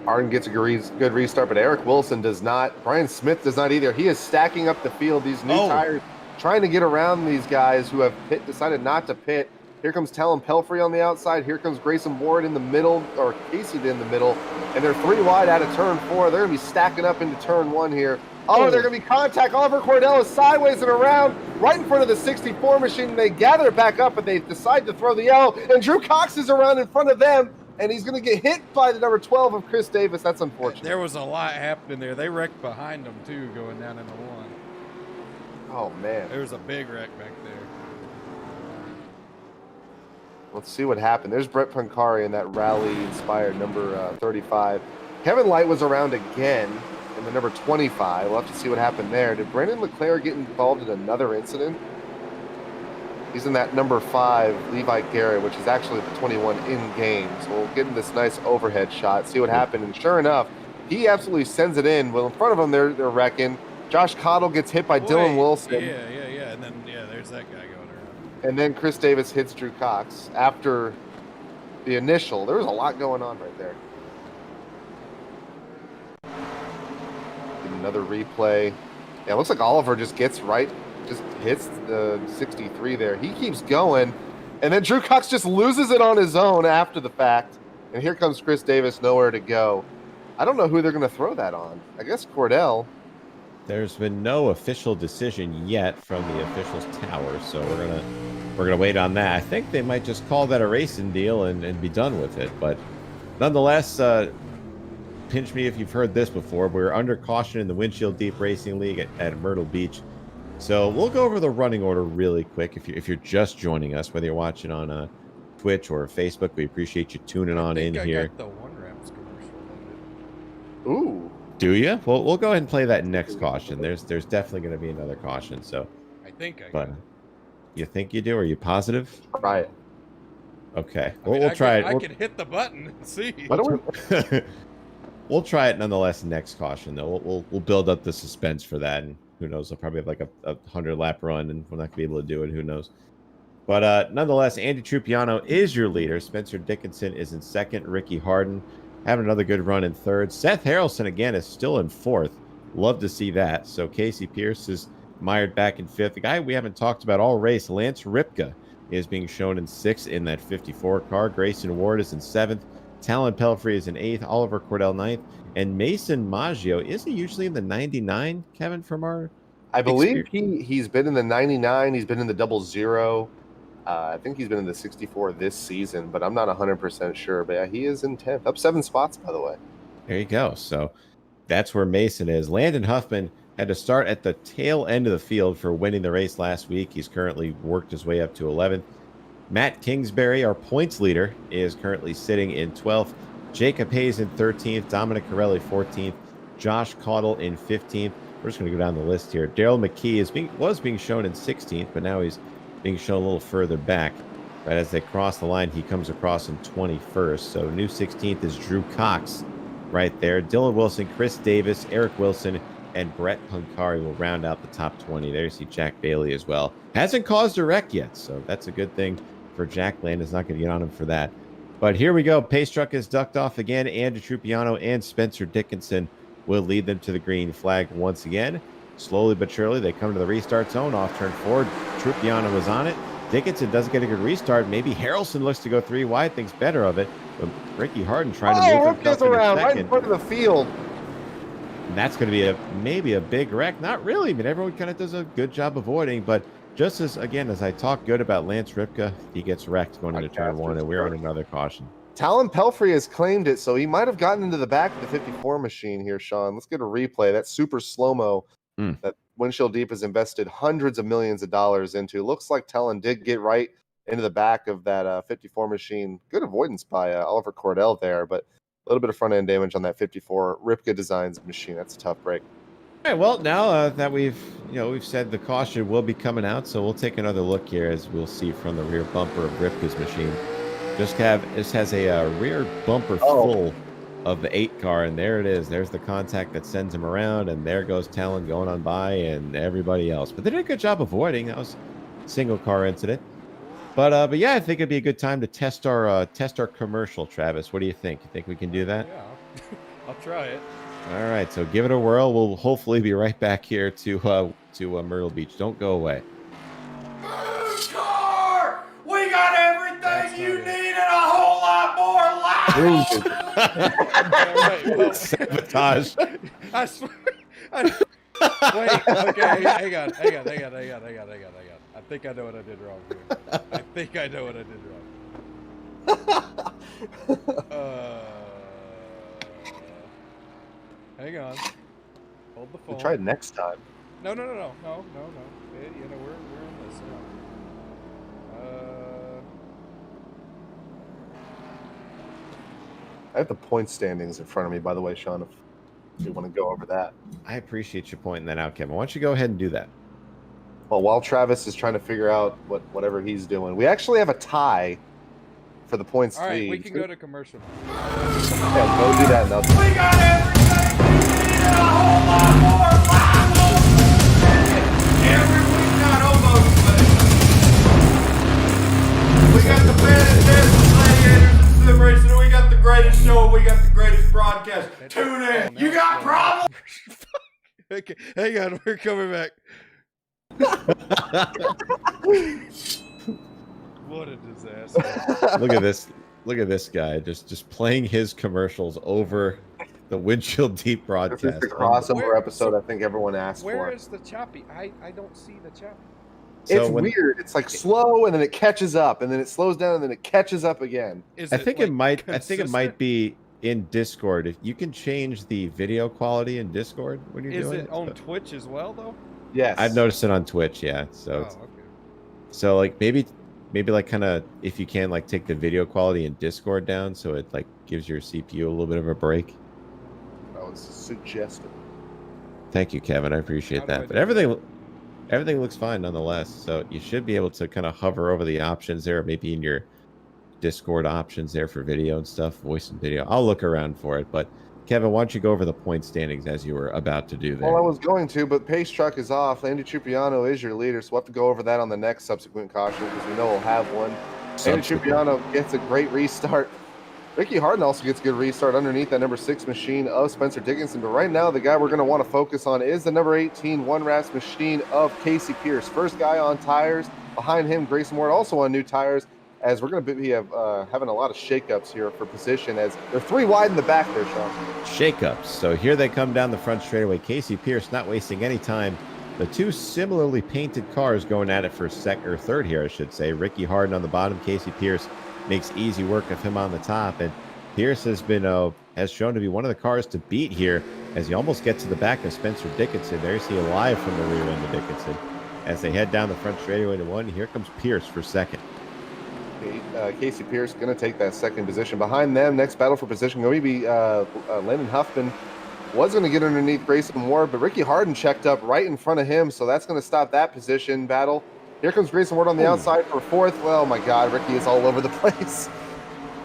A: Harden gets a good restart, but Eric Wilson does not. Brian Smith does not either. He is stacking up the field. These new tires, trying to get around these guys who have decided not to pit. Here comes Talon Pelfrey on the outside. Here comes Grayson Ward in the middle, or Casey in the middle. And they're 3 wide out of turn 4. They're going to be stacking up into turn 1 here. Oh, they're going to be contact. Oliver Cordell is sideways and around right in front of the 64 machine. They gather back up, but they decide to throw the yellow. And Drew Cox is around in front of them, and he's going to get hit by the number 12 of Chris Davis. That's unfortunate.
C: There was a lot happening there. They wrecked behind them, too, going down into 1.
A: Oh, man.
C: There was a big wreck back there.
A: Let's see what happened. There's Brett Pancari in that rally-inspired number 35. Kevin Light was around again in the number 25. We'll have to see what happened there. Did Brandon LeClaire get involved in another incident? He's in that number 5, Levi Garrett, which is actually the 21 in-game. So we'll get in this nice overhead shot, see what happened. And sure enough, he absolutely sends it in. Well, in front of him, they're wrecking. Josh Cottle gets hit by Dylan Wilson.
C: Yeah. And then, there's that guy going around.
A: And then Chris Davis hits Drew Cox after the initial. There was a lot going on right there. Another replay. Yeah, it looks like Oliver just gets right, just hits the 63 there. He keeps going, and then Drew Cox just loses it on his own after the fact. And here comes Chris Davis, nowhere to go. I don't know who they're going to throw that on. I guess Cordell.
B: There's been no official decision yet from the officials' tower, so we're gonna wait on that. I think they might just call that a racing deal and be done with it. But nonetheless, pinch me if you've heard this before. We're under caution in the Windshield Deep Racing League at Myrtle Beach. So we'll go over the running order really quick. If you're just joining us, whether you're watching on Twitch or Facebook, we appreciate you tuning on in here.
C: Got the ONEwraps commercial loaded.
A: Ooh.
B: Do you? Well, we'll go ahead and play that next caution. There's definitely going to be another caution. So,
C: I think I
B: but
C: got it.
B: you think you do? Are you positive?
A: Try it.
B: Okay,
C: I mean,
B: we'll try it.
C: I can hit the button and see.
A: Why don't we?
B: We'll try it nonetheless. Next caution, though, we'll build up the suspense for that, and who knows? I'll probably have like a 100-lap run, and we're not gonna be able to do it. Who knows? But nonetheless, Andy Trupiano is your leader. Spencer Dickinson is in second. Ricky Harden having another good run in third. Seth Harrelson again is still in fourth. Love to see that. So Casey Pierce is mired back in fifth. The guy we haven't talked about all race, Lance Ripka, is being shown in sixth in that 54 car. Grayson Ward is in seventh. Talon Pelfrey is in eighth. Oliver Cordell ninth. And Mason Maggio, is he usually in the 99, Kevin, from our
A: I believe he's been in the 99. He's been in the 00. I think he's been in the 64 this season, but I'm not 100% sure. But yeah, he is in 10th. Up 7 spots, by the way.
B: There you go. So that's where Mason is. Landon Huffman had to start at the tail end of the field for winning the race last week. He's currently worked his way up to 11th. Matt Kingsbury, our points leader, is currently sitting in 12th. Jacob Hayes in 13th. Dominic Corelli 14th. Josh Caudle in 15th. We're just going to go down the list here. Daryl McKee was being shown in 16th, but now he's being shown a little further back. Right as they cross the line, he comes across in 21st. So new 16th is Drew Cox right there. Dylan Wilson, Chris Davis, Eric Wilson, and Brett Pancari will round out the top 20. There you see Jack Bailey as well. Hasn't caused a wreck yet, so that's a good thing for Jack. Landon's not going to get on him for that. But here we go. Pace truck is ducked off again. Andrew Trupiano and Spencer Dickinson will lead them to the green flag once again. Slowly but surely, they come to the restart zone. Off turn forward. Trupiano was on it. Dickinson doesn't get a good restart. Maybe Harrelson looks to go 3 wide, thinks better of it. But Ricky Harden trying to move himself
A: around
B: second.
A: right in front of the field.
B: And that's going to be maybe a big wreck. Not really. I mean, everyone kind of does a good job avoiding. But just as I talk good about Lance Ripka, he gets wrecked going into turn 1, and we're on another caution.
A: Talon Pelfrey has claimed it, so he might have gotten into the back of the 54 machine here, Sean. Let's get a replay. That super slow-mo that Windshield Deep has invested hundreds of millions of dollars into. Looks like Talon did get right into the back of that 54 machine. Good avoidance by Oliver Cordell there, but a little bit of front-end damage on that 54 Ripka Designs machine. That's a tough break.
B: All right, well, now that we've said the caution will be coming out, so we'll take another look here as we'll see from the rear bumper of Ripka's machine. This has a rear bumper full of the 8 car, and there it is. There's the contact that sends him around, and there goes Talon going on by and everybody else. But they did a good job avoiding. That was a single car incident. But yeah, I think it'd be a good time to test our commercial, Travis. What do you think? You think we can do that?
C: Yeah, I'll try it.
B: All right, so give it a whirl. We'll hopefully be right back here to Myrtle Beach. Don't go away.
G: Car! We got everything you need and a whole lot more life!
B: Sabotage.
C: I swear. Wait, okay, hang on. I think I know what I did wrong here. I think I know what I did wrong. Hang on. Hold the phone.
A: We'll try it next time.
C: No. You know, we're in this now.
A: I have the point standings in front of me, by the way, Sean, if you want to go over that.
B: I appreciate you pointing that out, Kevin. Why don't you go ahead and do that?
A: Well, while Travis is trying to figure out whatever he's doing, we actually have a tie for the points
C: All right,
A: lead.
C: we can go to commercial.
A: Yeah, go do that. And
G: We got everything you need and a whole lot more. Every week, not almost, but we got the best gladiators and sim racing, and we got the greatest show, and we got the greatest broadcast. Tune in. You got problems?
C: Okay, hang on, we're coming back. What a disaster.
B: Look at this. Look at this guy just playing his commercials over the Windshield Deep
A: This
B: broadcast.
A: is the crossover
C: Where-
A: episode
C: so
A: I think everyone asked
C: Where
A: for.
C: is the choppy? I don't see the choppy.
B: So
A: It's
B: when-
A: weird. It's like slow, and then it catches up, and then it slows down, and then it catches up again.
C: Is
B: I think
C: like,
B: it might. I think it might
C: consistent?
B: be in Discord. If you can change the video quality in Discord when you're
C: Is
B: doing
C: it on Twitch as well, though?
A: Yes.
B: I've noticed it on Twitch. Yeah. So
C: Oh,
B: it's-
C: okay.
B: so like maybe like kind of if you can like take the video quality in Discord down so it like gives your CPU a little bit of a break.
A: That was suggested.
B: Thank you, Kevin. I appreciate
C: How do I
B: that. But
C: do
B: everything looks fine nonetheless. So you should be able to kind of hover over the options there, maybe in your Discord options there for video and stuff, voice and video. I'll look around for it. But Kevin, why don't you go over the point standings as you were about to do there?
A: Well, I was going to, but Pace Truck is off. Andy Trupiano is your leader, so we'll have to go over that on the next subsequent caution because we know we'll have one. Andy
B: Subsequent.
A: Trupiano gets a great restart. Ricky Harden also gets a good restart underneath that number 6 machine of Spencer Dickinson. But right now, the guy we're going to want to focus on is the number 18 ONEwraps machine of Casey Pierce. First guy on tires. Behind him, Grayson Ward also on new tires. As we're going to be having a lot of shakeups here for position, as they're 3 wide in the back there, Sean.
B: Shakeups. So here they come down the front straightaway. Casey Pierce not wasting any time. The two similarly painted cars going at it for second or third here, I should say. Ricky Harden on the bottom. Casey Pierce makes easy work of him on the top. And Pierce has been has shown to be one of the cars to beat here as he almost gets to the back of Spencer Dickinson. There's he alive from the rear end of Dickinson. As they head down the front straightaway to one, here comes Pierce for second.
A: Casey Pierce going to take that second position. Behind them, next battle for position going to be Landon Huffman. Was going to get underneath Grayson Ward, but Ricky Harden checked up right in front of him, so that's going to stop that position battle. Here comes Grayson Ward on the outside for fourth. Well, oh my God, Ricky is all over the place.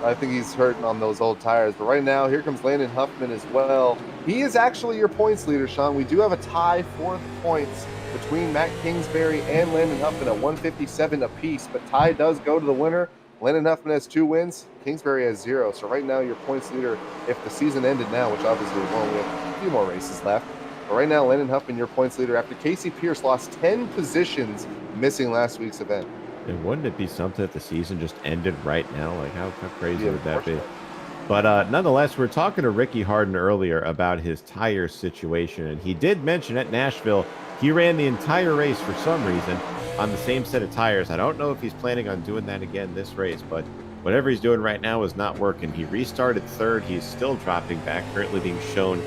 A: I think he's hurting on those old tires. But right now, here comes Landon Huffman as well. He is actually your points leader, Sean. We do have a tie for the points between Matt Kingsbury and Landon Huffman at 157 apiece, but tie does go to the winner. Landon Huffman has 2 wins. Kingsbury has 0. So right now, your points leader, if the season ended now, which obviously it won't, we have a few more races left. But right now, Landon Huffman, your points leader, after Casey Pierce lost 10 positions missing last week's event.
B: And wouldn't it be something if the season just ended right now? Like, how crazy
A: Yeah,
B: would that be?
A: unfortunately.
B: But nonetheless, we were talking to Ricky Harden earlier about his tire situation, and he did mention at Nashville he ran the entire race for some reason on the same set of tires. I don't know if he's planning on doing that again this race, but whatever he's doing right now is not working. He restarted third. He's still dropping back, currently being shown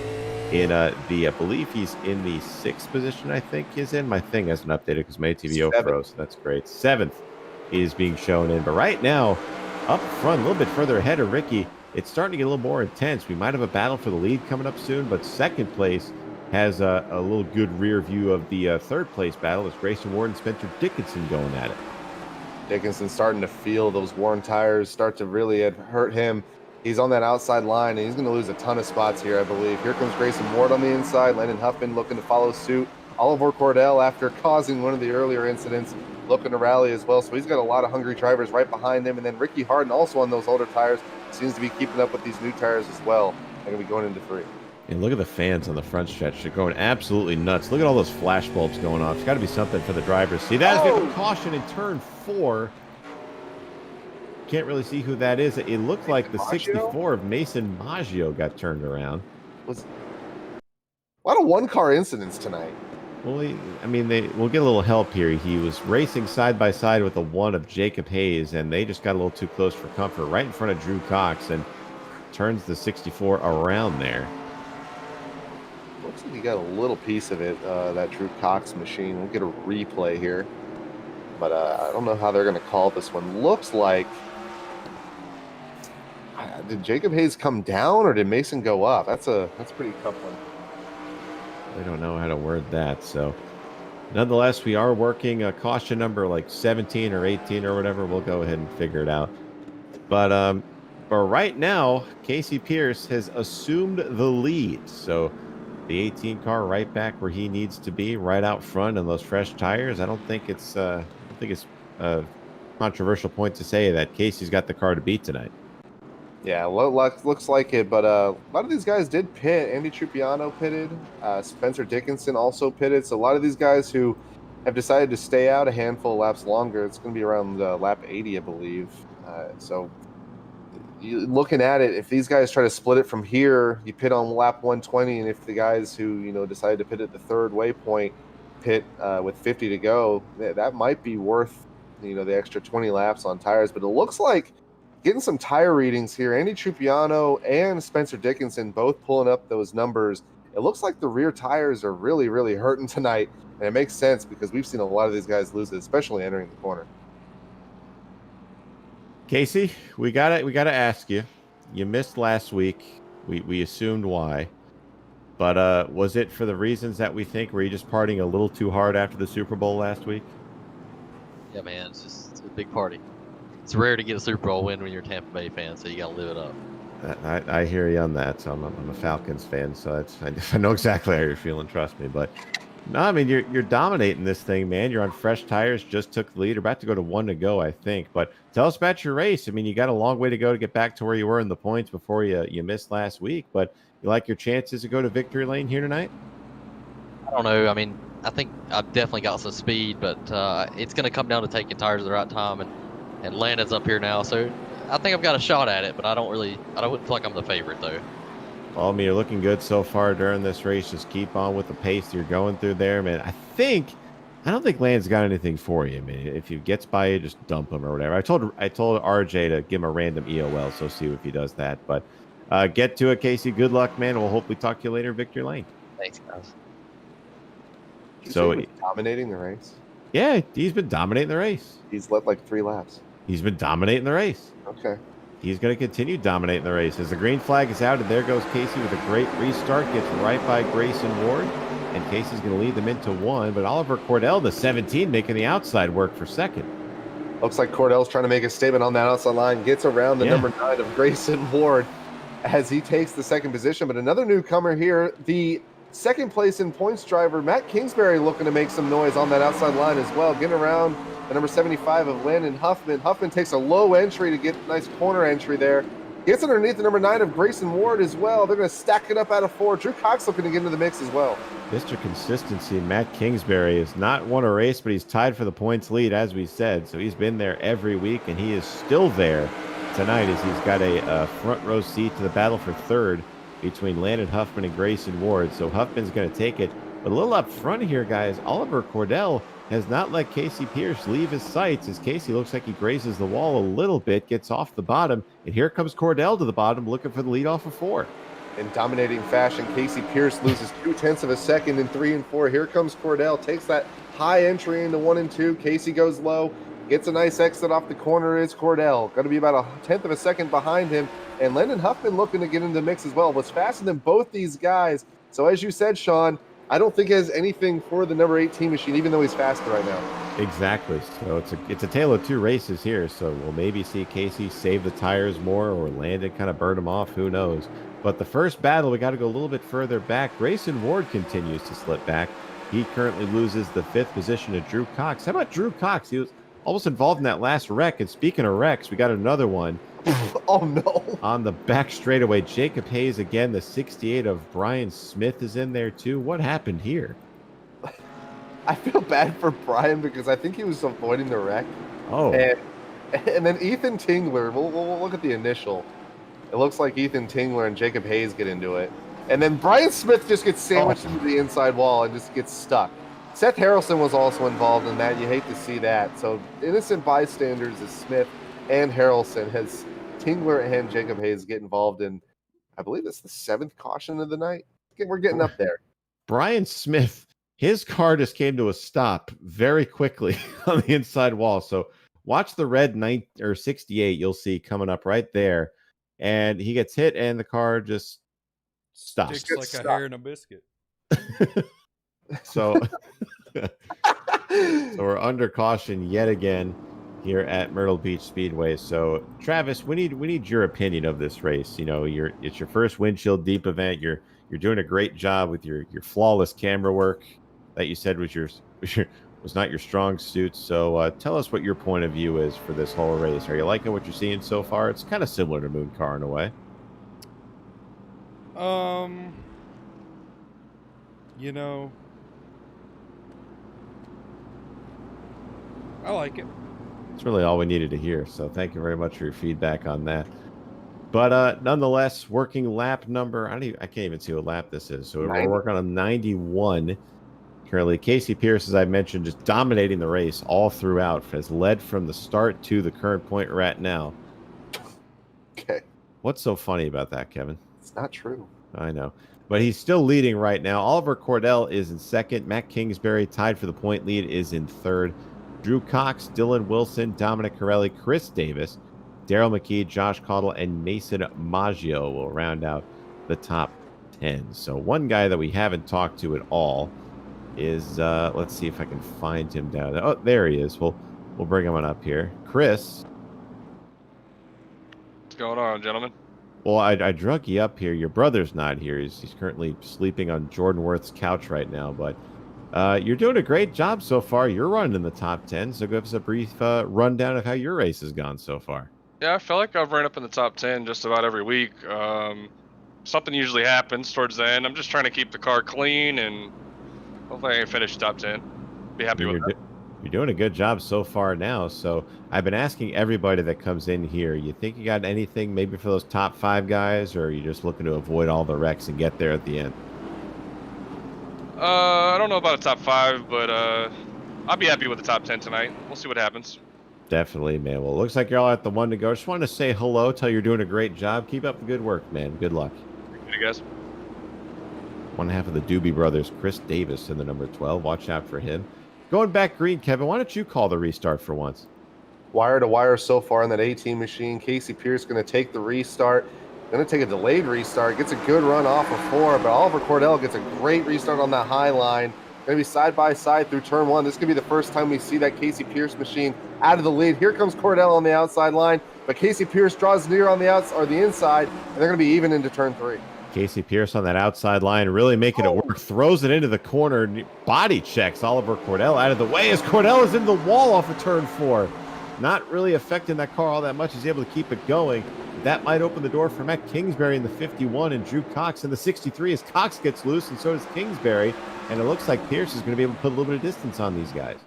B: in I believe he's in the 6th position, I think he's in. My thing hasn't updated because my ATVO
A: Seventh.
B: froze, so that's great. 7th is being shown in. But right now, up front, a little bit further ahead of Ricky, it's starting to get a little more intense. We might have a battle for the lead coming up soon, but second place has a little good rear view of the third place battle as Grayson Ward and Spencer Dickinson going at it.
A: Dickinson starting to feel those worn tires start to really hurt him. He's on that outside line, and he's going to lose a ton of spots here, I believe. Here comes Grayson Ward on the inside. Landon Huffman looking to follow suit. Oliver Cordell, after causing one of the earlier incidents, looking to rally as well. So he's got a lot of hungry drivers right behind him. And then Ricky Harden, also on those older tires, seems to be keeping up with these new tires as well. They're going to be going into 3.
B: And look at the fans on the front stretch. They're going absolutely nuts. Look at all those flash bulbs going off. It's got to be something for the drivers. See, that is getting caution in turn 4. Can't really see who that is. It looked like the 64 of Mason Maggio got turned around.
A: Was a lot of one-car incidents tonight.
B: Well, we'll get a little help here. He was racing side by side with the 1 of Jacob Hayes, and they just got a little too close for comfort right in front of Drew Cox and turns the 64 around there.
A: Looks like he got a little piece of it, that Drew Cox machine. We'll get a replay here. But I don't know how they're going to call this one. Looks like Did Jacob Hayes come down or did Mason go up? That's a pretty tough one.
B: I don't know how to word that. So, nonetheless, we are working a caution number like 17 or 18 or whatever. We'll go ahead and figure it out. But right now, Casey Pierce has assumed the lead. So the 18 car right back where he needs to be, right out front, and those fresh tires. I don't think it's a controversial point to say that Casey's got the car to beat tonight.
A: Yeah, looks like it, but a lot of these guys did pit. Andy Trupiano pitted. Spencer Dickinson also pitted. So a lot of these guys who have decided to stay out a handful of laps longer. It's going to be around lap 80, I believe. So looking at it, if these guys try to split it from here, you pit on lap 120, and if the guys who decide to pit at the third waypoint pit with 50 to go, that might be worth the extra 20 laps on tires. But it looks like getting some tire readings here. Andy Trupiano and Spencer Dickinson both pulling up those numbers. It looks like the rear tires are really, really hurting tonight, and it makes sense because we've seen a lot of these guys lose it, especially entering the corner.
B: Casey, we gotta ask you. You missed last week. We assumed why, but was it for the reasons that we think? Were you just partying a little too hard after the Super Bowl last week?
H: Yeah, man, it's a big party. It's rare to get a Super Bowl win when you're a Tampa Bay fan, so you got to live it up.
B: I hear you on that. So I'm a Falcons fan, so I know exactly how you're feeling. Trust me. But no, I mean you're dominating this thing, man. You're on fresh tires. Just took the lead. You're about to go to 1 to go, I think. But tell us about your race. I mean, you got a long way to go to get back to where you were in the points before you missed last week. But you like your chances to go to victory lane here tonight?
H: I don't know. I mean, I think I've definitely got some speed, but it's going to come down to taking tires at the right time. And Landon's up here now, so I think I've got a shot at it, but I wouldn't feel like I'm the favorite, though.
B: Well, I mean, you're looking good so far during this race. Just keep on with the pace you're going through there, man. I don't think Landon's got anything for you. I mean, if he gets by you, just dump him or whatever. I told RJ to give him a random EOL, so see if he does that. But get to it, Casey. Good luck, man. We'll hopefully talk to you later, Victory Lane.
H: Thanks, guys.
A: So he's dominating the race.
B: Yeah, he's been dominating the race.
A: He's led like 3 laps.
B: He's been dominating the race.
A: Okay.
B: He's going to continue dominating the race. As the green flag is out, and there goes Casey with a great restart. Gets right by Grayson Ward. And Casey's going to lead them into 1. But Oliver Cordell, the 17, making the outside work for second.
A: Looks like Cordell's trying to make a statement on that outside line. Gets around the number 9 of Grayson Ward as he takes the second position. But another newcomer here, the second place in points driver, Matt Kingsbury, looking to make some noise on that outside line as well. Getting around the number 75 of Landon Huffman. Huffman takes a low entry to get a nice corner entry there. Gets underneath the number 9 of Grayson Ward as well. They're going to stack it up out of 4. Drew Cox looking to get into the mix as well.
B: Mr. Consistency, Matt Kingsbury has not won a race, but he's tied for the points lead, as we said. So he's been there every week, and he is still there tonight as he's got a front row seat to the battle for third between Landon Huffman and Grayson Ward. So Huffman's going to take it. But a little up front here, guys, Oliver Cordell has not let Casey Pierce leave his sights as Casey looks like he grazes the wall a little bit, gets off the bottom, and here comes Cordell to the bottom looking for the lead off of 4.
A: In dominating fashion, Casey Pierce loses 0.2 of a second in 3 and 4. Here comes Cordell, takes that high entry into 1 and 2. Casey goes low, gets a nice exit off the corner. Is Cordell going to be about 0.1 of a second behind him, and Landon Huffman looking to get into the mix as well. Was faster than both these guys. So as you said, Sean, I don't think he has anything for the number 18 machine, even though he's faster right now.
B: Exactly. So it's a tale of 2 races here. So we'll maybe see Casey save the tires more, or Landon kind of burn them off. Who knows? But the first battle, we got to go a little bit further back. Grayson Ward continues to slip back. He currently loses the 5th position to Drew Cox. How about Drew Cox? He was almost involved in that last wreck. And speaking of wrecks, we got another one.
A: Oh, no.
B: On the back straightaway, Jacob Hayes again. The 68 of Brian Smith is in there too. What happened here?
A: I feel bad for Brian because I think he was avoiding the wreck.
B: Oh.
A: And then Ethan Tingler, we'll look at the initial. It looks like Ethan Tingler and Jacob Hayes get into it. And then Brian Smith just gets sandwiched into the inside wall and just gets stuck. Seth Harrelson was also involved in that. You hate to see that. So innocent bystanders is Smith and Harrelson, has Tingler and Jacob Hayes get involved in, I believe it's the 7th caution of the night. We're getting up there.
B: Brian Smith, his car just came to a stop very quickly on the inside wall. So watch the red 68 you'll see coming up right there. and he gets hit, and the car just stops.
C: Sticks like a hair in a biscuit.
B: So, so we're under caution yet again here at Myrtle Beach Speedway. So, Travis, we need your opinion of this race. You know, it's your first windshield deep event. You're doing a great job with your flawless camera work that you said was not your strong suit. So, tell us what your point of view is for this whole race. Are you liking what you're seeing so far? It's kind of similar to Moon Car in a way.
C: You know, I like it.
B: It's really all we needed to hear. So thank you very much for your feedback on that. But nonetheless, working lap number, I can't even see what lap this is. So we're working on a 91 currently. Casey Pierce, as I mentioned, just dominating the race all throughout, has led from the start to the current point we're at now.
A: Okay.
B: What's so funny about that, Kevin?
A: It's not true.
B: I know. But he's still leading right now. Oliver Cordell is in second. Matt Kingsbury, tied for the point lead, is in third. Drew Cox, Dylan Wilson, Dominic Corelli, Chris Davis, Daryl McKee, Josh Caudle, and Mason Maggio will round out the top 10. So one guy that we haven't talked to at all is, let's see if I can find him down there. Oh, there he is. We'll bring him on up here. Chris.
I: What's going on, gentlemen?
B: Well, I drug you up here. Your brother's not here. He's currently sleeping on Jordan Worth's couch right now, but you're doing a great job so far. You're running in the top 10, so give us a brief rundown of how your race has gone so far.
I: Yeah, I feel like I've run up in the top 10 just about every week. Something usually happens towards the end. I'm just trying to keep the car clean, and hopefully I can finish top 10. Be happy with that.
B: You're doing a good job so far now. So I've been asking everybody that comes in here, you think you got anything maybe for those top 5 guys, or are you just looking to avoid all the wrecks and get there at the end?
I: I don't know about a top 5, but I'll be happy with the top 10 tonight. We'll see what happens.
B: Definitely, man. Well, it looks like you're all at the one to go. Just wanted to say hello, tell you you're doing a great job. Keep up the good work, man. Good luck.
I: Thank you, guys.
B: One half of the Doobie Brothers, Chris Davis in the number 12. Watch out for him. Going back green, Kevin, why don't you call the restart for once?
A: Wire to wire so far in that 18 machine. Casey Pierce going to take the restart. Going to take a delayed restart. Gets a good run off of 4, but Oliver Cordell gets a great restart on that high line. Going to be side by side through turn 1. This could be the first time we see that Casey Pierce machine out of the lead. Here comes Cordell on the outside line, but Casey Pierce draws near on the outside or the inside, and they're going to be even into turn 3.
B: Casey Pierce on that outside line, really making it work. Throws it into the corner. Body checks Oliver Cordell out of the way as Cordell is in the wall off of turn 4. Not really affecting that car all that much. He's able to keep it going. That might open the door for Matt Kingsbury in the 51 and Drew Cox in the 63 as Cox gets loose, and so does Kingsbury. And it looks like Pierce is going to be able to put a little bit of distance on these guys.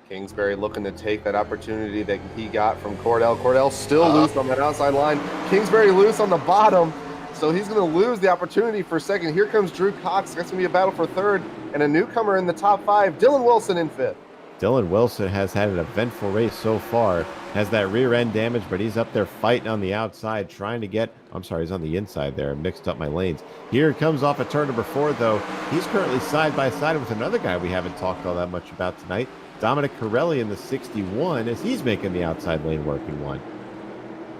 A: Kingsbury looking to take that opportunity that he got from Cordell. Cordell still loose on that outside line. Kingsbury loose on the bottom. So he's going to lose the opportunity for second. Here comes Drew Cox. That's going to be a battle for third. And a newcomer in the top 5, Dylan Wilson in 5th.
B: Dylan Wilson has had an eventful race so far. Has that rear end damage, but he's up there fighting on the outside, trying to get... I'm sorry, he's on the inside there. I mixed up my lanes. Here it comes off of turn number 4, though. He's currently side by side with another guy we haven't talked all that much about tonight, Dominic Corelli in the 61, as he's making the outside lane working one.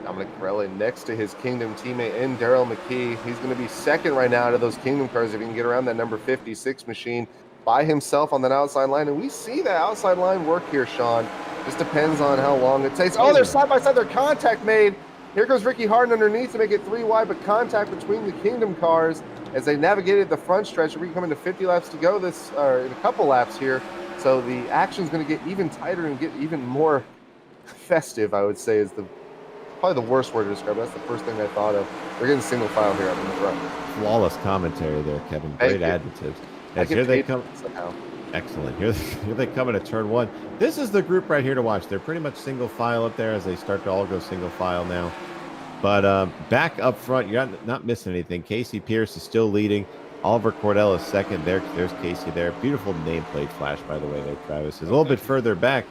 A: Dominic Corelli next to his Kingdom teammate in Daryl McKee. He's going to be second right now out of those Kingdom cars if he can get around that number 56 machine by himself on that outside line. And we see that outside line work here, Sean. Just depends on how long it takes. Oh, they're side by side. Their contact made. Here comes Ricky Harden underneath to make it 3 wide, but contact between the Kingdom cars as they navigated the front stretch. We're coming to 50 laps to go in a couple laps here. So the action's going to get even tighter and get even more festive, I would say, is probably the worst word to describe it. That's the first thing I thought of. We're getting single file here up in the front.
B: Flawless commentary there, Kevin. Great adjectives. As here they come.
A: Somehow.
B: Excellent. Here they come into turn 1. This is the group right here to watch. They're pretty much single file up there as they start to all go single file now. But back up front, you're not missing anything. Casey Pierce is still leading. Oliver Cordell is second. There's Casey there. Beautiful nameplate flash, by the way, there, Travis. Is a little bit further back.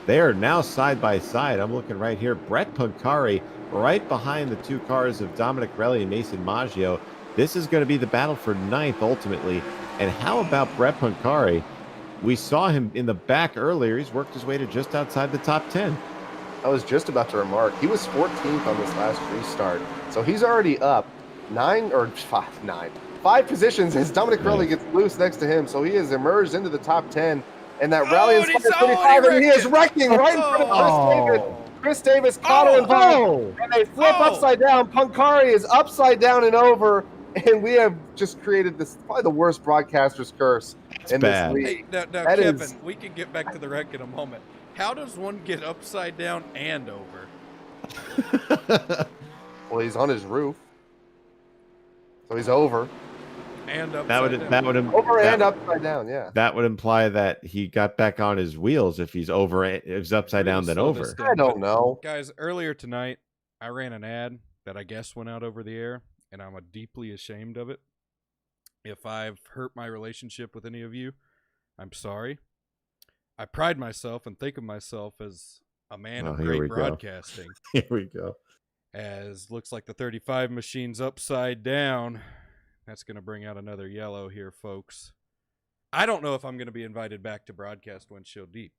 B: They are now side by side. I'm looking right here. Brett Pancari right behind the 2 cars of Dominic Corelli and Mason Maggio. This is going to be the battle for 9th ultimately. And how about Brett Pancari? We saw him in the back earlier. He's worked his way to just outside the top 10.
A: I was just about to remark, he was 14th on this last restart. So he's already up 5 positions as Dominic Curley gets loose next to him. So he has emerged into the top 10. And that rally is 35, and he is wrecking right in front of Chris Davis. Chris Davis, Connor involved, and they flip upside down. Punkari is upside down and over, and we have just created this probably the worst broadcaster's curse in this league.
C: Hey, now Kevin, we can get back to the wreck in a moment. How does one get upside down and over?
A: Well, he's on his roof, so he's over.
C: And upside
A: down. Over and upside down, yeah.
B: That would imply that he got back on his wheels if he's upside down then over.
A: I don't know.
C: Guys, earlier tonight, I ran an ad that I guess went out over the air, and I'm deeply ashamed of it. If I've hurt my relationship with any of you, I'm sorry. I pride myself and think of myself as a man of great broadcasting.
B: Here we go.
C: As looks like the 35 machine's upside down. That's going to bring out another yellow here, folks. I don't know if I'm going to be invited back to broadcast Windshield Deep.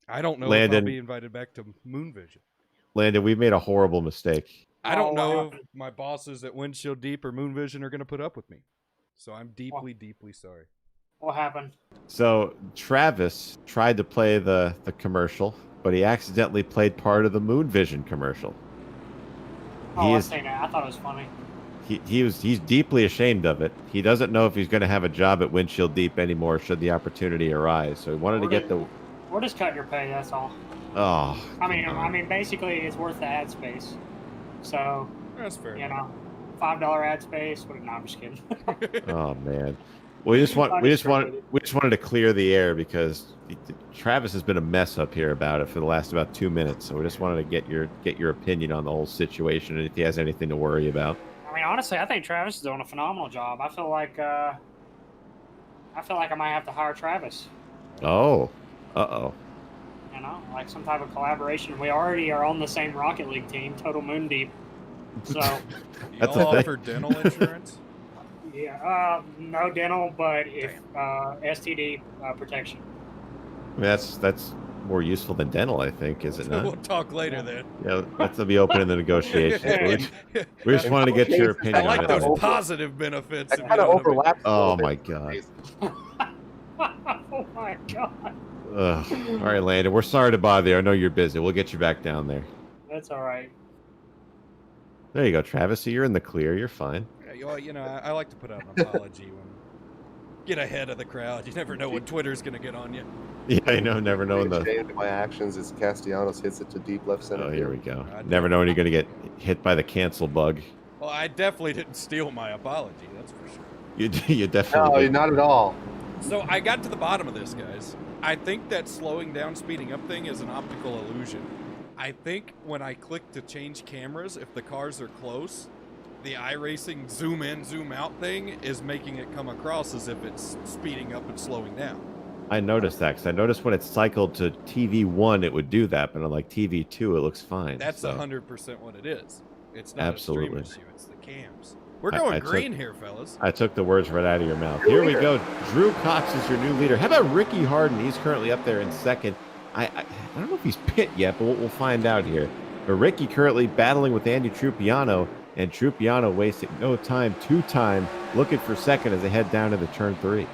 C: I don't know if I'll be invited back to Moon Vision.
B: Landon, we've made a horrible mistake.
C: I don't know if my bosses at Windshield Deep or Moon Vision are going to put up with me. So I'm deeply, deeply sorry.
F: What happened?
B: So Travis tried to play the commercial, but he accidentally played part of the Moon Vision commercial.
F: I've seen it. I thought it was funny.
B: He's deeply ashamed of it. He doesn't know if he's going to have a job at Windshield Deep anymore should the opportunity arise. So he wanted to get the.
F: We're just cutting your pay. That's all.
B: Oh.
F: I mean, basically, it's worth the ad space. So.
C: That's fair.
F: You know, $5 ad space. No, I'm just kidding.
B: Oh man, we just wanted to clear the air because Travis has been a mess up here about it for the last about 2 minutes. So we just wanted to get your opinion on the whole situation and if he has anything to worry about.
F: I mean, honestly, I think Travis is doing a phenomenal job. I feel like I might have to hire Travis.
B: Oh, uh-oh.
F: You know, like some type of collaboration. We already are on the same Rocket League team, Total Moon Deep. So,
C: y'all offer dental insurance?
F: Yeah, no dental, but if STD protection.
B: I mean, that's more useful than dental, I think, is it not?
C: We'll talk later then.
B: Yeah, that'll be open in the negotiations. We just wanted to get your opinion
C: I like
B: on it.
C: those positive benefits.
A: That kind of overlaps.
B: Oh my god.
F: Oh my god.
B: Ugh. All right, Landon, we're sorry to bother you. I know you're busy. We'll get you back down there.
F: That's all right.
B: There you go, Travis. So you're in the clear. You're fine.
C: Well, you know, I like to put out an apology when get ahead of the crowd. You never know when Twitter's going to get on you.
B: Yeah, I know. Never know when the.
A: Ashamed of my actions as Castellanos hits it to deep left center.
B: Oh, here we go. Never know when you're going to get hit by the cancel bug.
C: Well, I definitely didn't steal my apology. That's for sure.
B: You definitely.
A: No, not at all.
C: So I got to the bottom of this, guys. I think that slowing down, speeding up thing is an optical illusion. I think when I click to change cameras, if the cars are close, the iRacing zoom in, zoom out thing is making it come across as if it's speeding up and slowing down.
B: I noticed that because I noticed when it cycled to TV1, it would do that, but on like TV2, it looks fine.
C: That's 100% what it is. It's not
B: absolutely
C: a stream issue, it's the cams. We're going green here, fellas.
B: I took the words right out of your mouth. Here we go. Drew Cox is your new leader. How about Ricky Harden? He's currently up there in second. I don't know if he's pit yet, but we'll find out here. But Ricky currently battling with Andy Trupiano, and Trupiano wasting no time, two-time, looking for second as they head down to the turn 3.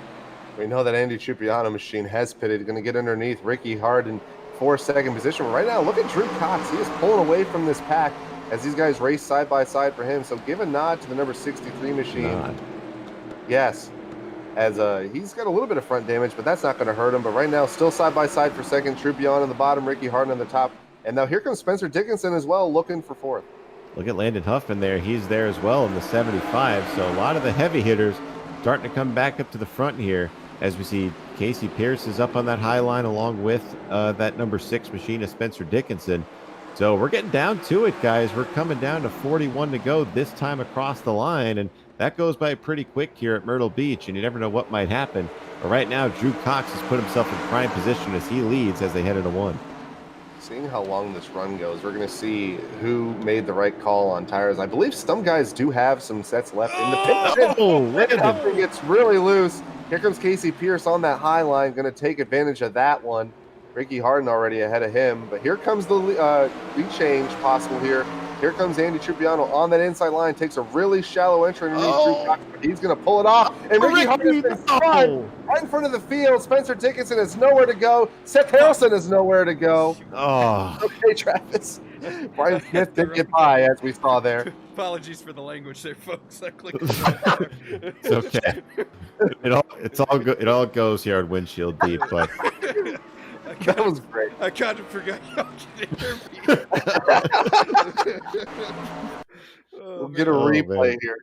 A: We know that Andy Trupiano machine has pitted, going to get underneath Ricky Harden for second position. But right now, look at Drew Cox. He is pulling away from this pack as these guys race side by side for him. So give a nod to the number 63 machine.
B: Nod.
A: Yes. As he's got a little bit of front damage, but that's not going to hurt him. But right now, still side by side for second. Trupiano on the bottom, Ricky Harden on the top. And now here comes Spencer Dickinson as well, looking for fourth.
B: Look at Landon Huffman there. He's there as well in the 75. So a lot of the heavy hitters starting to come back up to the front here as we see Casey Pierce is up on that high line along with that number 6 machine of Spencer Dickinson. So we're getting down to it, guys. We're coming down to 41 to go this time across the line. And that goes by pretty quick here at Myrtle Beach, and you never know what might happen. But right now, Drew Cox has put himself in prime position as he leads as they head into 1.
A: Seeing how long this run goes, we're going to see who made the right call on tires. I believe some guys do have some sets left in the pit. Oh, gets really loose. Here comes Casey Pierce on that high line, going to take advantage of that one. Ricky Harden already ahead of him. But here comes the lead change possible here. Here comes Andy Trupiano on that inside line. Takes a really shallow entry underneath Drew Cox, but he's going to pull it off. And Ricky Harden is right in front of the field. Spencer Dickinson has nowhere to go. Seth Harrelson has nowhere to go.
B: Oh.
A: Okay, Travis. Brian Smith did get by, as we saw there.
C: Apologies for the language there, folks. I clicked.
B: It's okay. It's all good. It all goes here on Windshield Deep, but
A: That was great.
C: I kind of forgot y'all could hear me.
A: We'll get a replay here.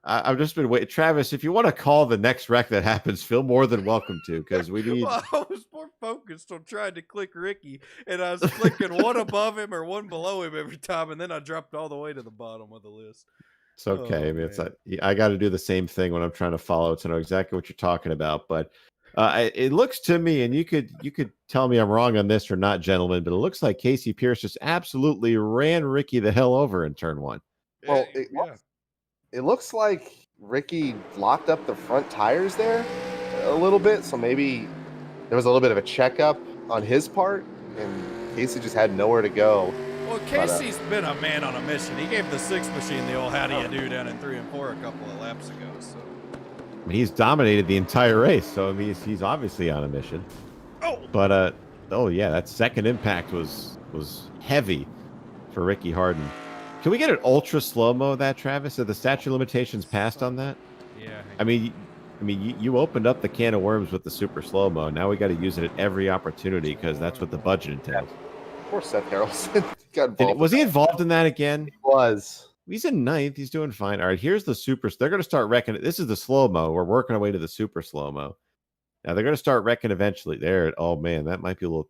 B: I've just been waiting. Travis, if you want to call the next wreck that happens, feel more than welcome to, because we need.
C: Well, I was more focused on trying to click Ricky, and I was clicking one above him or one below him every time, and then I dropped all the way to the bottom of the list.
B: It's okay.
C: Oh,
B: I mean, it's
C: man.
B: I got to do the same thing when I'm trying to follow to know exactly what you're talking about. But it looks to me, and you could tell me I'm wrong on this or not, gentlemen, but it looks like Casey Pierce just absolutely ran Ricky the hell over in turn one.
A: Well, it looks like Ricky locked up the front tires there a little bit, so maybe there was a little bit of a checkup on his part, and Casey just had nowhere to go.
C: Well, Casey's been a man on a mission. He gave the 6 machine the old how do you do down in 3 and 4 a couple of laps ago. So
B: I mean, he's dominated the entire race, so I mean, he's obviously on a mission.
C: Oh,
B: but oh yeah, that second impact was heavy for Ricky Harden. Can we get an ultra slow-mo of that, Travis? Are the statute of limitations passed on that?
C: yeah.
B: I mean, you opened up the can of worms with the super slow-mo. Now we got to use it at every opportunity because that's what the budget entails.
A: Poor Seth Harrelson got involved.
B: Was he involved in that again?
A: He was.
B: He's in 9th. He's doing fine. All right, here's the super. They're going to start wrecking it. This is the slow-mo. We're working our way to the super slow-mo. Now they're going to start wrecking eventually. There. Oh man, that might be a little.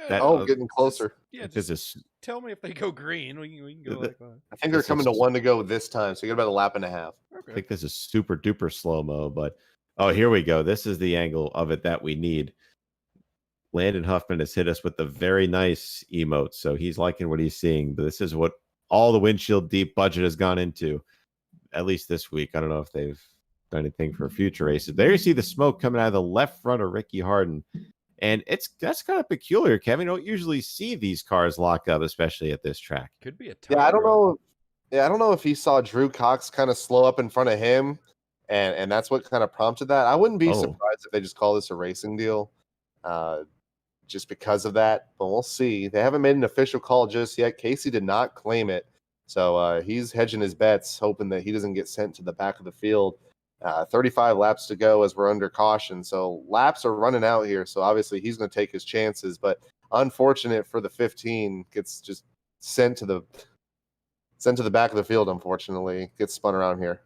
A: Getting closer.
C: Just tell me if they go green. We can go like that.
A: I think they're coming to 1 to go this time, so you got about a lap and a half.
B: I think this is super duper slow mo, but here we go. This is the angle of it that we need. Landon Huffman has hit us with the very nice emotes, so he's liking what he's seeing. But this is what all the Windshield Deep budget has gone into, at least this week. I don't know if they've done anything for future races. There you see the smoke coming out of the left front of Ricky Harden. And that's kind of peculiar, Kevin. You don't usually see these cars lock up, especially at this track.
C: Could be a
A: I don't know. Yeah, I don't know if he saw Drew Cox kind of slow up in front of him, and that's what kind of prompted that. I wouldn't be surprised if they just call this a racing deal, just because of that. But we'll see. They haven't made an official call just yet. Casey did not claim it, so he's hedging his bets, hoping that he doesn't get sent to the back of the field. 35 laps to go as we're under caution. So laps are running out here. So obviously he's going to take his chances, but unfortunate for the 15 gets just sent to the back of the field. Unfortunately gets spun around here.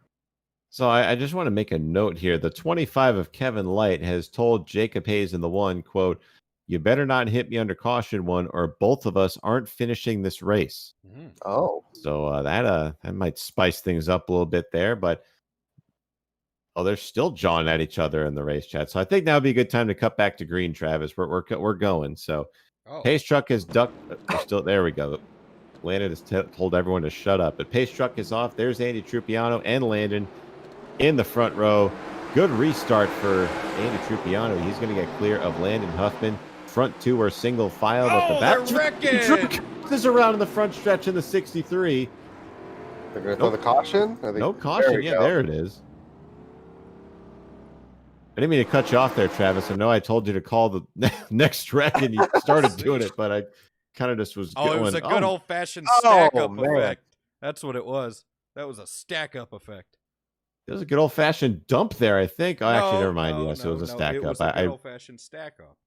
B: So I just want to make a note here. The 25 of Kevin Light has told Jacob Hayes in the 1, quote, "You better not hit me under caution 1 or both of us aren't finishing this race."
C: Mm-hmm.
A: Oh,
B: so that might spice things up a little bit there, but they're still jawing at each other in the race chat. So I think now would be a good time to cut back to green, Travis. We're going. So Pace Truck has ducked. There we go. Landon has told everyone to shut up. But Pace Truck is off. There's Andy Trupiano and Landon in the front row. Good restart for Andy Trupiano. He's going to get clear of Landon Huffman. Front 2 are single file at the back.
C: They're wrecking.
B: Is around in the front stretch in the 63.
A: They're going to throw the caution?
B: No caution. There it is. I didn't mean to cut you off there, Travis. I know I told you to call the next wreck, and you started doing it, but I kind of just was going.
C: It was a good old-fashioned stack-up effect. That's what it was. That was a stack-up effect.
B: It was a good old-fashioned dump there, I think. Actually, never mind. Yes, it was a stack-up.
C: It was a good old-fashioned stack-up.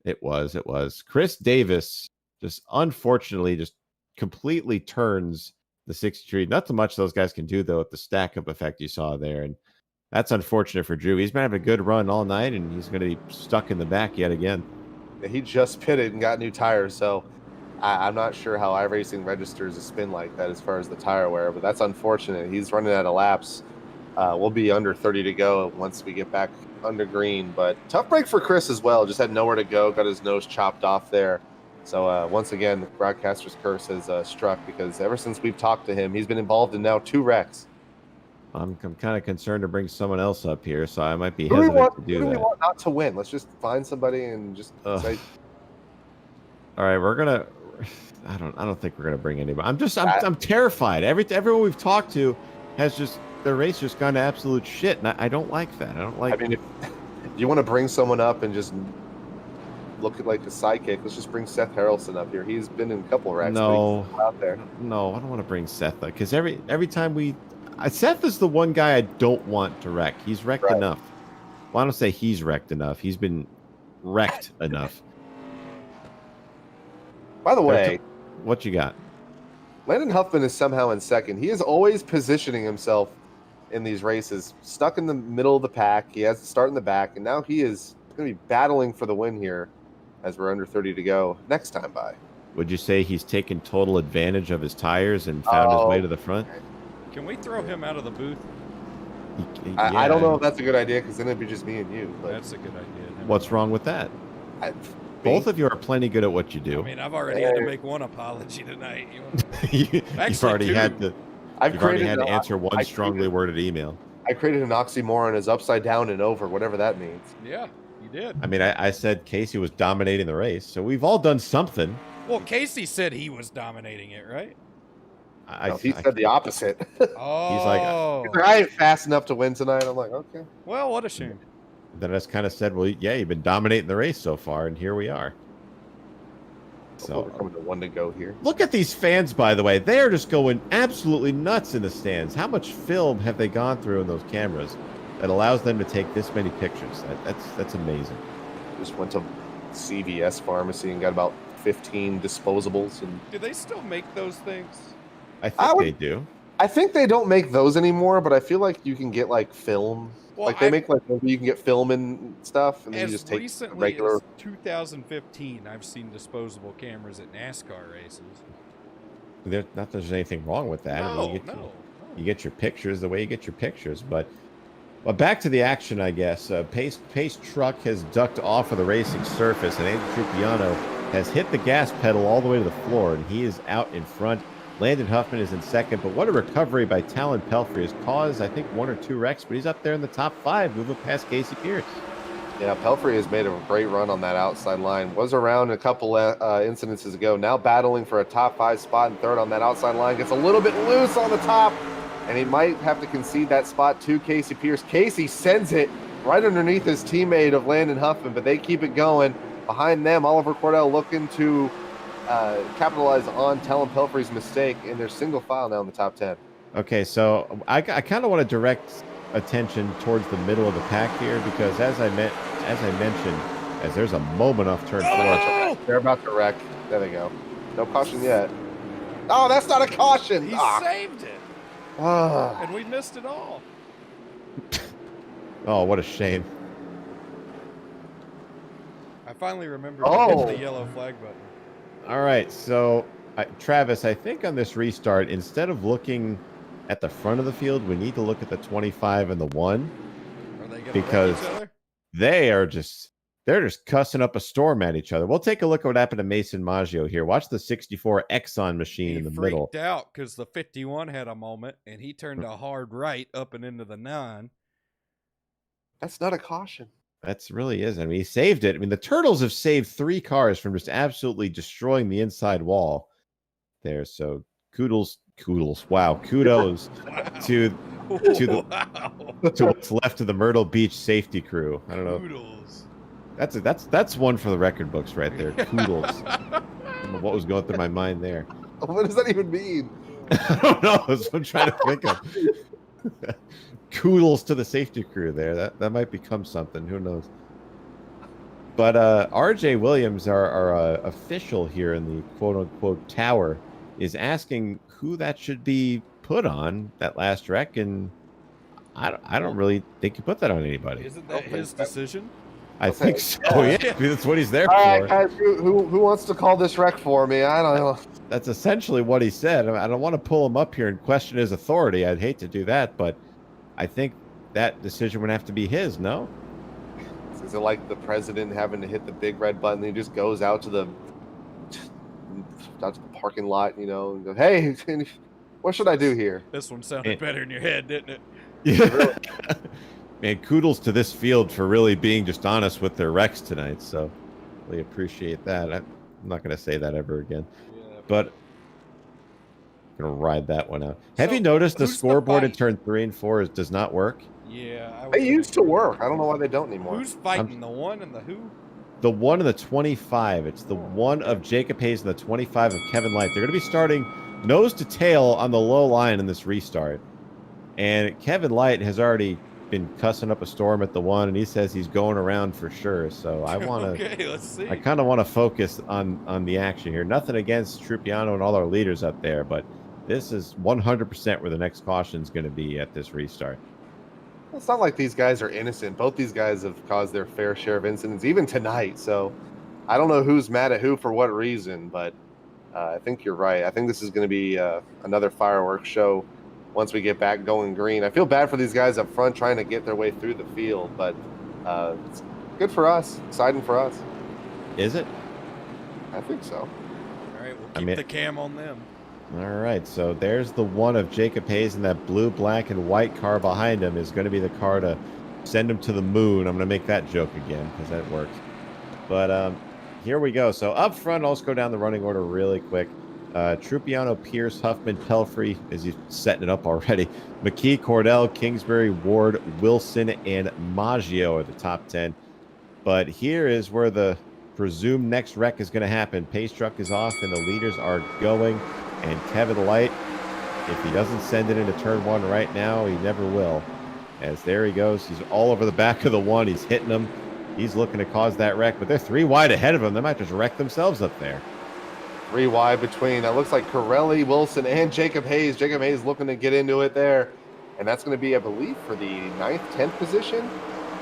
B: It was. Chris Davis just unfortunately just completely turns the 63. Not so much those guys can do, though, with the stack-up effect you saw there, and that's unfortunate for Drew. He's been having a good run all night, and he's going to be stuck in the back yet again.
A: Yeah, he just pitted and got new tires, so I'm not sure how iRacing registers a spin like that as far as the tire wear, but that's unfortunate. He's running out of laps. We'll be under 30 to go once we get back under green, but tough break for Chris as well. Just had nowhere to go, got his nose chopped off there. So once again, the broadcaster's curse has struck because ever since we've talked to him, he's been involved in now 2 wrecks.
B: I'm kind of concerned to bring someone else up here, so I might be
A: Who do we
B: hesitant
A: want?
B: to
A: Who
B: do
A: do we
B: that.
A: want not to win? Let's just find somebody and just say.
B: All right, we're gonna. I don't think we're gonna bring anybody. I'm terrified. Everyone we've talked to has just their race just gone to absolute shit, and I don't like that. I don't like.
A: I mean, if you want to bring someone up and just look at like a sidekick, let's just bring Seth Harrelson up here. He's been in a couple wrecks.
B: No,
A: out there.
B: No, I don't want to bring Seth because every time Seth is the one guy I don't want to wreck. He's wrecked enough. Well, I don't say he's wrecked enough. He's been wrecked enough.
A: By the way,
B: what you got?
A: Landon Huffman is somehow in second. He is always positioning himself in these races, stuck in the middle of the pack. He has to start in the back, and now he is going to be battling for the win here as we're under 30 to go next time by.
B: Would you say he's taken total advantage of his tires and found his way to the front?
C: Can we throw him out of the booth?
A: I don't know if that's a good idea because then it'd be just me and you. But
C: that's a good idea.
B: What's wrong with that? Both of you are plenty good at what you do.
C: I mean, I've already had to make one apology tonight.
B: You've already had to. You've already had to answer one strongly worded email.
A: I created an oxymoron as upside down and over, whatever that means.
C: Yeah, you did.
B: I mean, I said Casey was dominating the race, so we've all done something.
C: Well, Casey said he was dominating it, right?
A: No, he said the opposite.
C: Oh.
B: He's like,
A: I ain't fast enough to win tonight. I'm like, okay.
C: Well, what a shame.
B: Then I just kind of said, well, yeah, you've been dominating the race so far, and here we are. So
A: we're coming to one to go here.
B: Look at these fans, by the way. They are just going absolutely nuts in the stands. How much film have they gone through in those cameras that allows them to take this many pictures? That's amazing.
A: Just went to CVS pharmacy and got about 15 disposables. And
C: do they still make those things?
B: I think they do.
A: I think they don't make those anymore, but I feel like you can get like film.
C: Well,
A: like they make like you can get film and stuff, and then you just take regular.
C: As 2015, I've seen disposable cameras at NASCAR races.
B: Not that there's anything wrong with that.
C: No,
B: I mean, you get your pictures the way you get your pictures, but back to the action, I guess. Pace truck has ducked off of the racing surface, and Andrew Trupiano has hit the gas pedal all the way to the floor, and he is out in front. Landon Huffman is in second, but what a recovery by Talon Pelfrey has caused, I think, 1 or 2 wrecks, but he's up there in the top 5, moving past Casey Pierce.
A: Yeah, Pelfrey has made a great run on that outside line. Was around a couple incidences ago. Now battling for a top 5 spot and third on that outside line. Gets a little bit loose on the top, and he might have to concede that spot to Casey Pierce. Casey sends it right underneath his teammate of Landon Huffman, but they keep it going. Behind them, Oliver Cordell looking to capitalize on Talon Pelfrey's mistake in their single file now in the top 10.
B: Okay, so I kind of want to direct attention towards the middle of the pack here because as I mentioned, as there's a moment off turn 4.
A: They're about to wreck. There they go. No caution yet. Oh, that's not a caution.
C: He saved it. And we missed it all.
B: Oh, what a shame.
C: I finally remembered to hit the yellow flag button.
B: All right, so Travis, I think on this restart, instead of looking at the front of the field, we need to look at the 25 and the 1.
C: Are they gonna
B: because
C: wreck each other?
B: they're just cussing up a storm at each other. We'll take a look at what happened to Mason Maggio here. Watch the 64 Exxon machine in the middle.
C: He freaked out because the 51 had a moment, and he turned a hard right up and into the 9.
A: That's not a caution.
B: That's really is. I mean, he saved it. I mean, the Turtles have saved 3 cars from just absolutely destroying the inside wall there. So kudos. Wow. Kudos to what's left of the Myrtle Beach safety crew. I don't know.
C: Kudos.
B: That's one for the record books right there. Kudos. I don't know what was going through my mind there.
A: What does that even mean?
B: I don't know. That's what I'm trying to think of. Kudos to the safety crew there. That might become something. Who knows? But RJ Williams, our official here in the quote-unquote tower, is asking who that should be put on that last wreck, and I don't really think he put that on anybody.
C: Isn't that his decision?
B: I think so. Yeah, that's what he's there
A: All
B: for.
A: right, guys, who wants to call this wreck for me? I don't know.
B: That's essentially what he said. I don't want to pull him up here and question his authority. I'd hate to do that, but I think that decision would have to be his, no?
A: Is it like the president having to hit the big red button? He just goes out to the parking lot, and goes, "Hey, what should I do here?"
C: This one sounded better in your head, didn't it?
B: Yeah. Man, kudos to this field for really being just honest with their wrecks tonight. So, really appreciate that. I'm not going to say that ever again.
C: Yeah,
B: But I'm going to ride that one out. Have
C: So,
B: you noticed the
C: who's the
B: scoreboard in
C: fight?
B: turn 3 and 4 does not work?
C: Yeah, I was
A: They
C: gonna
A: used to
C: agree.
A: work. I don't know why they don't anymore.
C: Who's fighting? The one and the who?
B: The 1 and the 25. It's the 1 of Jacob Hayes and the 25 of Kevin Light. They're going to be starting nose to tail on the low line in this restart. And Kevin Light has already been cussing up a storm at the 1, and he says he's going around for sure. So I want to.
C: Okay, let's see.
B: I kind of want to focus on the action here. Nothing against Trupiano and all our leaders up there, but this is 100% where the next caution is going to be at this restart.
A: It's not like these guys are innocent. Both these guys have caused their fair share of incidents, even tonight. So I don't know who's mad at who for what reason, but I think you're right. I think this is going to be another fireworks show once we get back going green. I feel bad for these guys up front trying to get their way through the field, but it's good for us, exciting for us.
B: Is it?
A: I think so.
C: All right, we'll keep the cam on them.
B: All right, so there's the 1 of Jacob Hayes, and that blue, black, and white car behind him is going to be the car to send him to the moon. I'm going to make that joke again because that works. But here we go. So up front, I'll just go down the running order really quick. Trupiano, Pierce, Huffman, Pelfrey, as he's setting it up already. McKee, Cordell, Kingsbury, Ward, Wilson, and Maggio are the top 10. But here is where the presumed next wreck is going to happen. Pace truck is off, and the leaders are going. And Kevin Light, if he doesn't send it into turn 1 right now, he never will. As there he goes. He's all over the back of the 1. He's hitting them. He's looking to cause that wreck, but they're 3 wide ahead of him. They might just wreck themselves up there.
A: 3 wide between. That looks like Corelli, Wilson, and Jacob Hayes. Jacob Hayes looking to get into it there. And that's going to be, I believe, for the 9th, 10th position.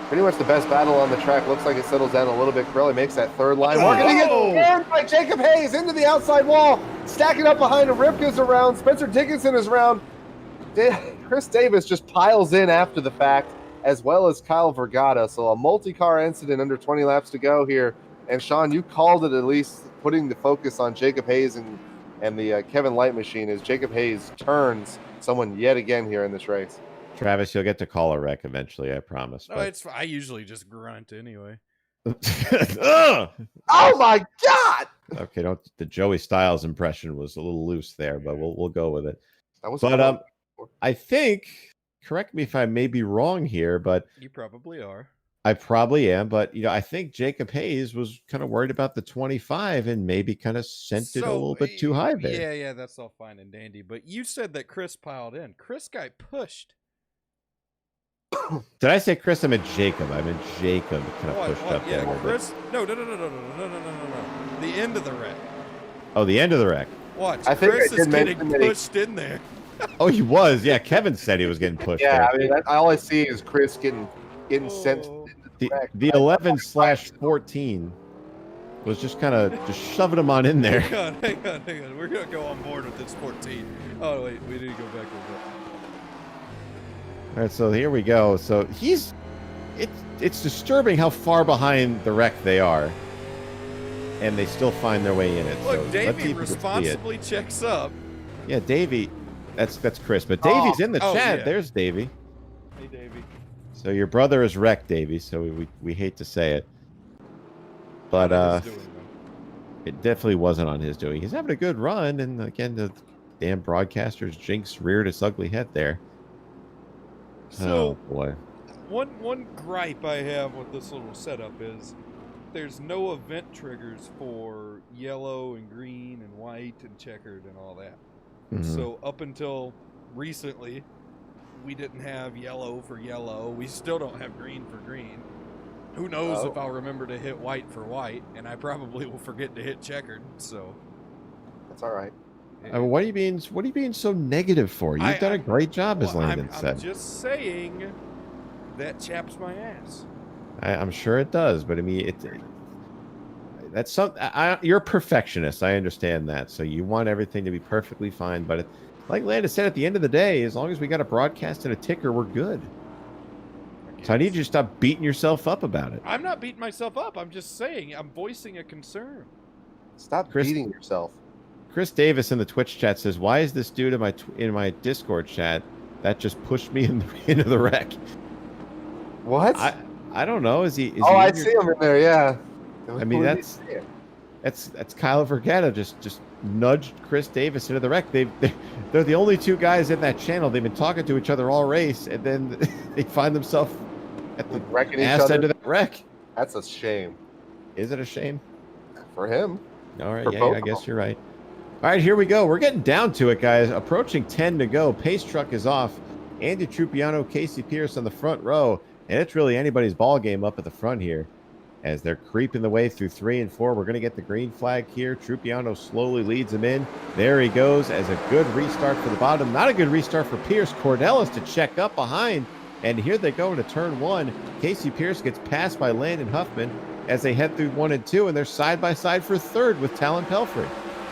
A: Pretty much the best battle on the track. Looks like it settles down a little bit. Corelli makes that 3rd line. We're going to get burned by Jacob Hayes into the outside wall. Stacking up behind him. Ripka's around. Spencer Dickinson is around. Chris Davis just piles in after the fact, as well as Kyle Vergata. So a multi-car incident under 20 laps to go here. And Sean, you called it, at least putting the focus on Jacob Hayes and the Kevin Light machine as Jacob Hayes turns someone yet again here in this race.
B: Travis, you'll get to call a wreck eventually, I promise.
C: No, it's I usually just grunt anyway.
A: Oh my God!
B: Okay, the Joey Styles impression was a little loose there, but we'll go with it.
A: That was
B: but I think, correct me if I may be wrong here, but
C: you probably are.
B: I probably am, but I think Jacob Hayes was kind of worried about the 25 and maybe kind of sent it a little bit too high there.
C: Yeah, that's all fine and dandy. But you said that Chris piled in. Chris got pushed.
B: Did I say Chris? I meant Jacob. I meant Jacob kind of pushed up there.
C: Yeah, Chris. No. The end of the wreck.
B: Oh, the end of the wreck.
C: Watch.
A: I think
C: Chris is getting pushed in there.
B: Oh, he was. Yeah, Kevin said he was getting pushed.
A: Yeah,
B: there.
A: I mean, all I see is Chris getting sent.
B: The 11/14 was just kind of just shoving him on in there.
C: Hang on. We're gonna go on board with this 14. Oh wait, we need to go back a bit.
B: All right, so here we go. So it's disturbing how far behind the wreck they are, and they still find their way in it.
C: Look,
B: so
C: Davey responsibly checks up.
B: Yeah, Davey. That's Chris, but Davey's in the chat.
C: Yeah.
B: There's Davey.
C: Hey, Davey.
B: So your brother is wrecked, Davey. So we hate to say it, but it definitely wasn't on his doing. He's having a good run, and again, the damn broadcaster's jinx reared its ugly head there.
C: So,
B: oh boy.
C: One gripe I have with this little setup is there's no event triggers for yellow and green and white and checkered and all that.
B: Mm-hmm.
C: So up until recently, we didn't have yellow for yellow. We still don't have green for green. Who knows if I'll remember to hit white for white, and I probably will forget to hit checkered. So
A: that's all right.
B: What are you being so negative for? You've done a great job, as Landon said.
C: I'm just saying that chaps my ass.
B: I'm sure it does, but I mean, that's something. You're a perfectionist. I understand that. So you want everything to be perfectly fine. But like Landon said, at the end of the day, as long as we got a broadcast and a ticker, we're good. So I need you to stop beating yourself up about it.
C: I'm not beating myself up. I'm just saying I'm voicing a concern.
A: Stop beating yourself.
B: Chris Davis in the Twitch chat says, "Why is this dude in my Discord chat that just pushed me into the wreck.
A: What?
B: I don't know. Is he?
A: Oh, I see him in there. Yeah.
B: I mean, that's Kyle Vergetta just nudged Chris Davis into the wreck. They're the only two guys in that channel. They've been talking to each other all race, and then they find themselves at the
A: wrecking each
B: ass
A: other.
B: end of that wreck.
A: That's a shame.
B: Is it a shame?
A: For him.
B: All right,
A: For
B: yeah,
A: both
B: I guess
A: of
B: you're right. All right, here we go. We're getting down to it, guys. Approaching 10 to go. Pace truck is off. Andy Trupiano, Casey Pierce on the front row, and it's really anybody's ball game up at the front here. As they're creeping the way through 3 and 4, we're going to get the green flag here. Trupiano slowly leads him in. There he goes as a good restart for the bottom. Not a good restart for Pierce. Cornelis to check up behind. And here they go into turn 1. Casey Pierce gets passed by Landon Huffman as they head through 1 and 2, and they're side by side for 3rd with Talon Pelfrey.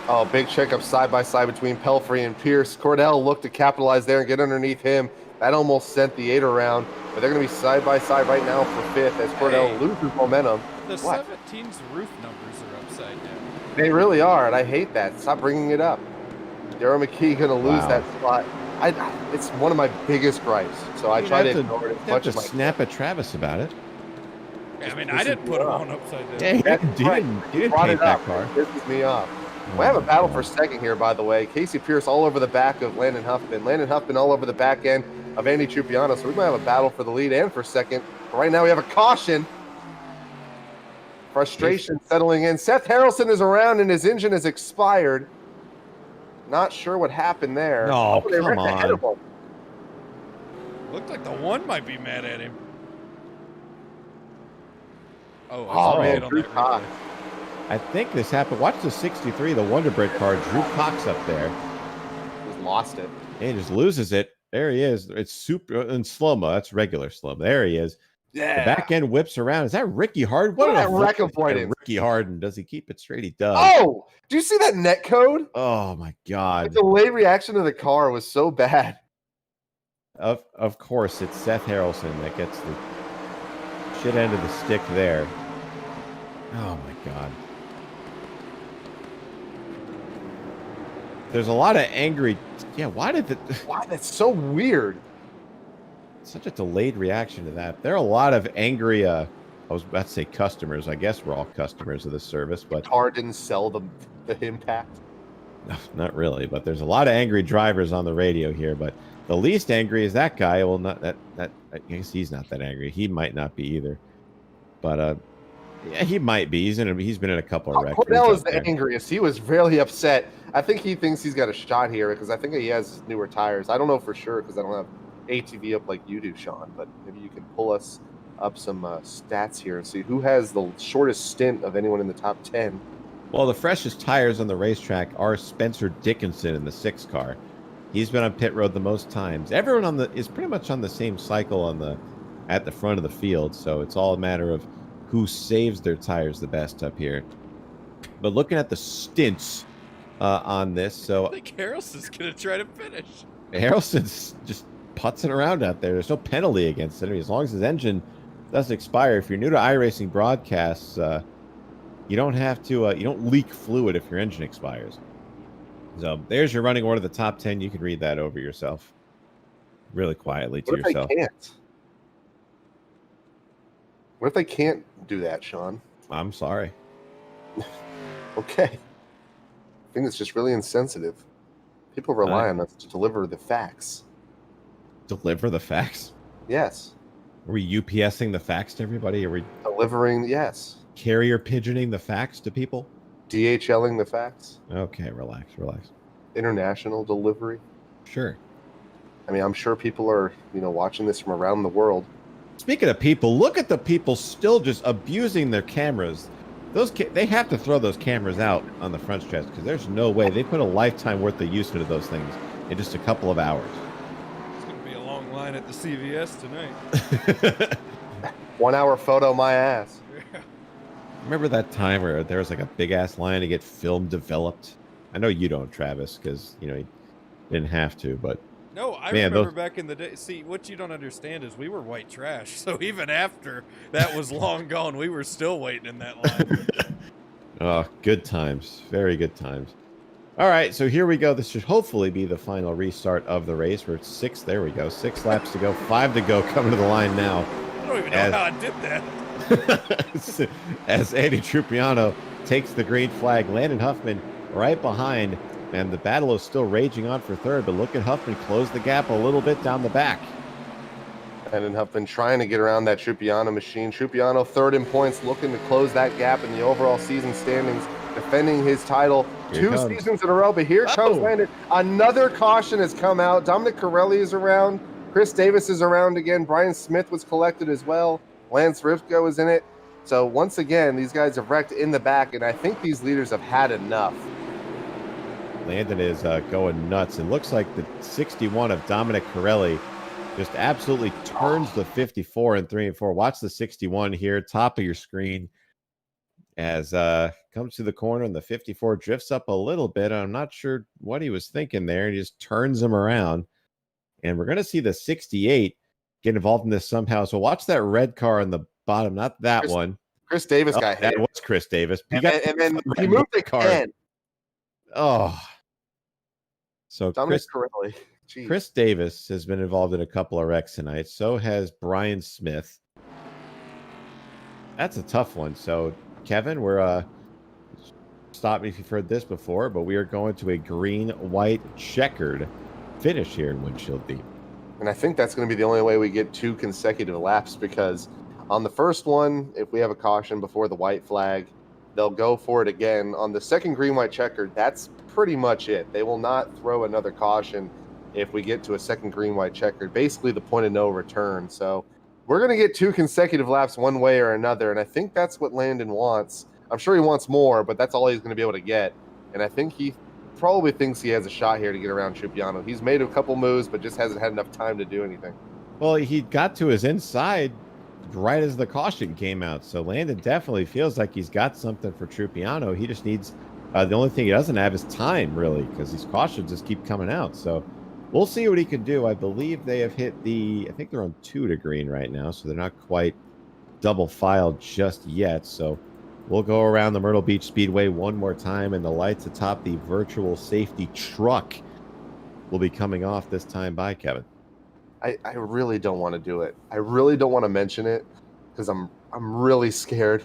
A: Oh, big checkup side by side between Pelfrey and Pierce. Cordell looked to capitalize there and get underneath him. That almost sent the 8 around, but they're going to be side by side right now for 5th as Cordell loses momentum.
C: The 17's roof numbers are upside down.
A: They really are, and I hate that. Stop bringing it up. Darryl McKee going to lose that spot. It's one of my biggest gripes, so I try to ignore it as much as I
B: snap at Travis about it.
C: I mean, I didn't put him on upside down.
B: Yeah, you didn't paint that car.
A: It pisses me off. We have a battle for second here, by the way. Casey Pierce all over the back of Landon Huffman. Landon Huffman all over the back end of Andy Trupiano. So we might have a battle for the lead and for second. But right now we have a caution. Frustration settling in. Seth Harrelson is around and his engine has expired. Not sure what happened there.
B: No,
A: they
B: come
A: ran ahead of him.
C: Looked like the 1 might be mad at him.
A: Oh man, Drew Cox.
B: I think this happened. Watch the 63, the Wonder Bread car. Drew Cox up there.
A: Just lost it.
B: He just loses it. There he is. It's super in slow-mo. That's regular slow-mo. There he is.
A: Yeah.
B: The back end whips around. Is that Ricky Harden?
A: What a wreck avoidance.
B: Ricky Harden. Does he keep it straight? He does.
A: Oh, do you see that net code?
B: Oh my God.
A: The delayed reaction of the car was so bad.
B: Of course, it's Seth Harrelson that gets the shit end of the stick there. Oh my God. There's a lot of angry. Yeah, why that's
A: so weird.
B: Such a delayed reaction to that. There are a lot of angry. I was about to say customers. I guess we're all customers of this service, but
A: the car didn't sell the impact.
B: No, not really. But there's a lot of angry drivers on the radio here. But the least angry is that guy. Well, not that. I guess he's not that angry. He might not be either. But yeah, he might be. He's been in a couple of wrecks.
A: Cordell is the angriest. He was really upset. I think he thinks he's got a shot here because I think he has newer tires. I don't know for sure because I don't have ATV up like you do, Sean. But maybe you can pull us up some stats here and see who has the shortest stint of anyone in the top 10.
B: Well, the freshest tires on the racetrack are Spencer Dickinson in the 6 car. He's been on pit road the most times. Everyone is pretty much on the same cycle at the front of the field. So it's all a matter of who saves their tires the best up here. But looking at the stints on this, so
C: I think Harrelson's gonna try to finish.
B: Harrelson's just putzing around out there. There's no penalty against it. As long as his engine doesn't expire. If you're new to iRacing broadcasts, you don't have to. You don't leak fluid if your engine expires. So there's your running order of the top 10. You can read that over yourself, really quietly to yourself.
A: What if they can't? What if they can't do that, Sean?
B: I'm sorry.
A: Okay. I think it's just really insensitive. People rely on us to deliver the facts.
B: Deliver the facts?
A: Yes.
B: Are we UPSing the facts to everybody? Are we
A: delivering? Yes.
B: Carrier pigeoning the facts to people?
A: DHLing the facts?
B: Okay, relax.
A: International delivery?
B: Sure.
A: I mean, I'm sure people are, watching this from around the world.
B: Speaking of people, look at the people still just abusing their cameras. They have to throw those cameras out on the front stretch because there's no way. They put a lifetime worth of use into those things in just a couple of hours.
C: It's going to be a long line at the CVS tonight.
A: 1 hour photo, my ass.
B: Remember that time where there was like a big ass line to get film developed? I know you don't, Travis, because you didn't have to, but
C: no, I remember back in the day. See, what you don't understand is we were white trash. So even after that was long gone, we were still waiting in that line.
B: Oh, good times. Very good times. All right, so here we go. This should hopefully be the final restart of the race. We're at 6. There we go. 6 laps to go. 5 to go. Coming to the line now.
C: I don't even know how I did that.
B: As Andy Trupiano takes the green flag. Landon Huffman right behind. And the battle is still raging on for third. But look at Huffman close the gap a little bit down the back.
A: Landon Huffman trying to get around that Trupiano machine. Trupiano third in points, looking to close that gap in the overall season standings, defending his title
B: Here
A: 2 seasons in a row. But here comes Landon. Another caution has come out. Dominic Corelli is around. Chris Davis is around again. Brian Smith was collected as well. Lance Rifko is in it. So once again, these guys have wrecked in the back, and I think these leaders have had enough.
B: Landon is going nuts. It looks like the 61 of Dominic Corelli just absolutely turns the 54 in 3 and 4. Watch the 61 here, top of your screen, as comes to the corner, and the 54 drifts up a little bit. I'm not sure what he was thinking there. And he just turns him around, and we're going to see the 68 get involved in this somehow. So watch that red car on the bottom, not that one.
A: Chris Davis got hit.
B: That was Chris Davis.
A: And then he moved the car.
B: Oh, so
A: Dominic Corelli. Jeez.
B: Chris Davis has been involved in a couple of wrecks tonight. So has Brian Smith. That's a tough one. So, Kevin, we're stop me if you've heard this before, but we are going to a green, white, checkered finish here in Windshield Deep.
A: And I think that's going to be the only way we get 2 consecutive laps, because on the first one, if we have a caution before the white flag, they'll go for it again. On the second green, white, checkered, that's pretty much it. They will not throw another caution if we get to a second green, white, checkered, basically the point of no return. So we're going to get 2 consecutive laps one way or another, and I think that's what Landon wants. I'm sure he wants more, but that's all he's going to be able to get. And I think he probably thinks he has a shot here to get around Trupiano. He's made a couple moves, but just hasn't had enough time to do anything.
B: Well, he got to his inside right as the caution came out, so Landon definitely feels like he's got something for Trupiano. He just needs the only thing he doesn't have is time, really, because these cautions just keep coming out. So we'll see what he can do. I believe they have hit I think they're on 2 to green right now, so they're not quite double filed just yet. So we'll go around the Myrtle Beach Speedway one more time, and the lights atop the virtual safety truck will be coming off this time by Kevin.
A: I really don't want to do it. I really don't want to mention it, because I'm really scared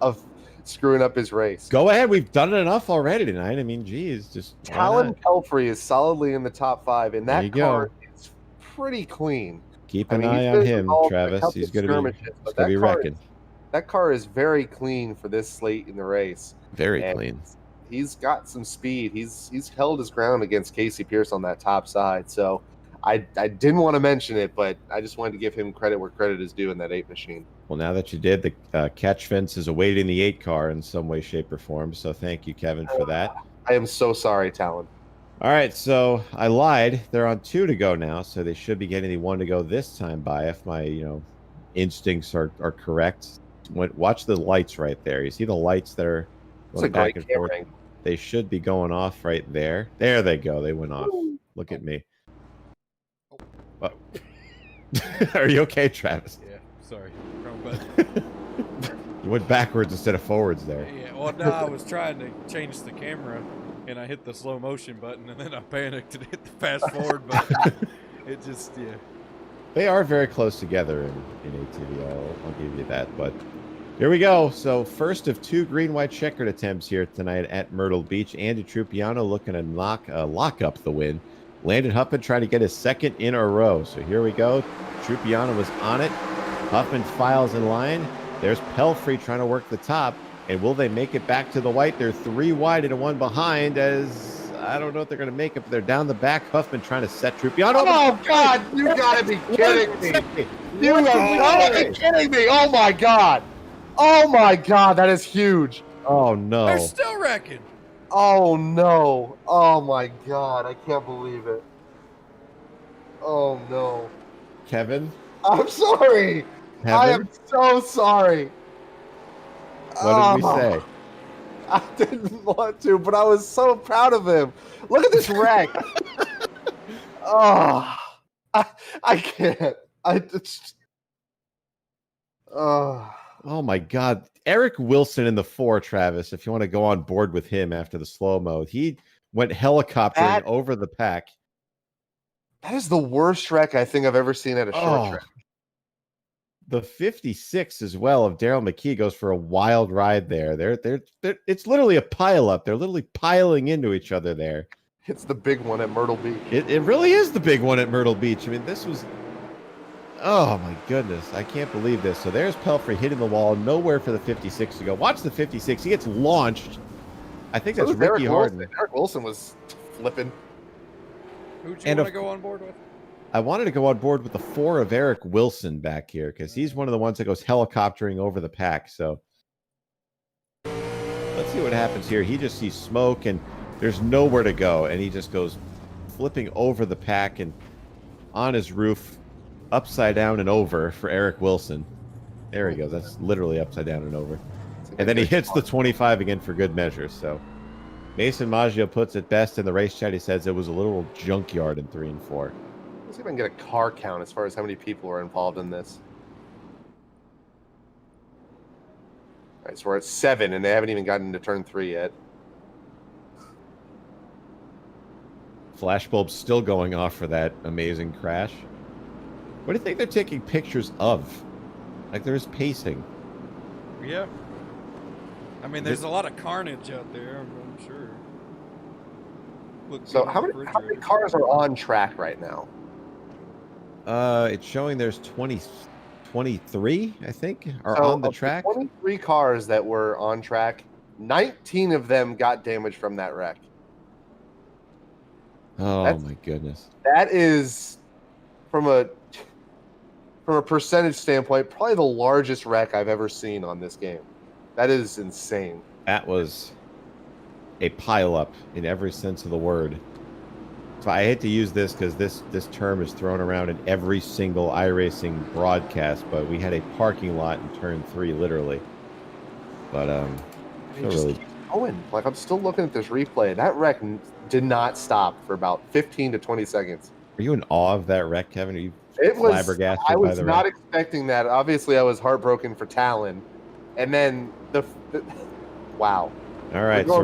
A: of screwing up his race.
B: Go ahead. We've done it enough already tonight. I mean, geez, just
A: Talon Pelfrey is solidly in the top 5, and that car is pretty clean.
B: Keep an eye on him, Travis. He's going to be wrecking.
A: That car is very clean for this slate in the race.
B: Very clean.
A: He's got some speed. He's held his ground against Casey Pierce on that top side. So I didn't want to mention it, but I just wanted to give him credit where credit is due in that 8 machine.
B: Well, now that you did, the catch fence is awaiting the 8 car in some way, shape, or form. So thank you, Kevin, for that.
A: I am so sorry, Talon.
B: All right, so I lied. They're on 2 to go now, so they should be getting the 1 to go this time by, if my instincts are correct. Watch the lights right there. You see the lights that are going back and forth? They should be going off right there. There they go. They went off. Look at me. Oh. Are you okay, Travis?
C: Yeah, sorry. Wrong button.
B: You went backwards instead of forwards there.
C: Yeah, well, no, I was trying to change the camera, and I hit the slow motion button, and then I panicked and hit the fast forward button. It just, yeah.
B: They are very close together in ATV. I'll give you that. But here we go. So first of 2 green, white, checkered attempts here tonight at Myrtle Beach. Andy Trupiano looking to lock up the win. Landon Huffman trying to get his 2nd in a row. So here we go. Trupiano was on it. Huffman files in line. There's Pelfrey trying to work the top. And will they make it back to the white? They're 3 wide and 1 behind, as I don't know if they're going to make it, but they're down the back. Huffman trying to set Trupiano.
A: Oh, God. You got to be kidding me. You have got to be kidding me. Oh, my God. Oh, my God. That is huge.
B: Oh, no.
C: They're still wrecking.
A: Oh, no. Oh, my God. I can't believe it. Oh, no.
B: Kevin?
A: I'm sorry.
B: Kevin?
A: I am so sorry.
B: What did we say?
A: I didn't want to, but I was so proud of him. Look at this wreck. Oh, I can't. I just.
B: Oh my God. Eric Wilson in the 4, Travis, if you want to go on board with him after the slow mo. He went helicoptering
A: That-
B: over the pack.
A: That is the worst wreck I think I've ever seen at a short track.
B: The 56 as well of Daryl McKee goes for a wild ride there. They're it's literally a pile up. They're literally piling into each other there.
A: It's the big one at Myrtle Beach.
B: It really is the big one at Myrtle Beach. I mean, this was, oh my goodness, I can't believe this. So there's Pelfrey hitting the wall, nowhere for the 56 to go. Watch the 56. He gets launched. I think that's Ricky Harden.
A: Eric Wilson was flipping.
C: Who'd you want to go on board with?
B: I wanted to go on board with the 4 of Eric Wilson back here because he's one of the ones that goes helicoptering over the pack. So let's see what happens here. He just sees smoke and there's nowhere to go. And he just goes flipping over the pack and on his roof, upside down and over for Eric Wilson. There he goes. That's literally upside down and over. And then he hits the 25 again for good measure. So Mason Maggio puts it best in the race chat. He says it was a little junkyard in 3 and 4.
A: Let's see if I can get a car count as far as how many people are involved in this. All right, so we're at 7, and they haven't even gotten to turn 3 yet.
B: Flashbulb's still going off for that amazing crash. What do you think they're taking pictures of? Like there's pacing.
C: Yeah. I mean, there's a lot of carnage out there, I'm sure.
A: So how many cars are on track right now?
B: It's showing there's 23, I think, are
A: So
B: on the
A: of
B: track.
A: 23 cars that were on track, 19 of them got damaged from that wreck.
B: Oh my goodness.
A: That is, from a percentage standpoint, probably the largest wreck I've ever seen on this game. That is insane.
B: That was a pileup in every sense of the word. So I hate to use this because this term is thrown around in every single iRacing broadcast, but we had a parking lot in turn 3, literally. But
A: It just keeps going. Like, I'm still looking at this replay. That wreck did not stop for about 15 to 20 seconds.
B: Are you in awe of that wreck, Kevin? Are you
A: flabbergasted? I was
B: by the
A: not
B: wreck?
A: expecting that. Obviously, I was heartbroken for Talon, and then the wow.
B: All right, so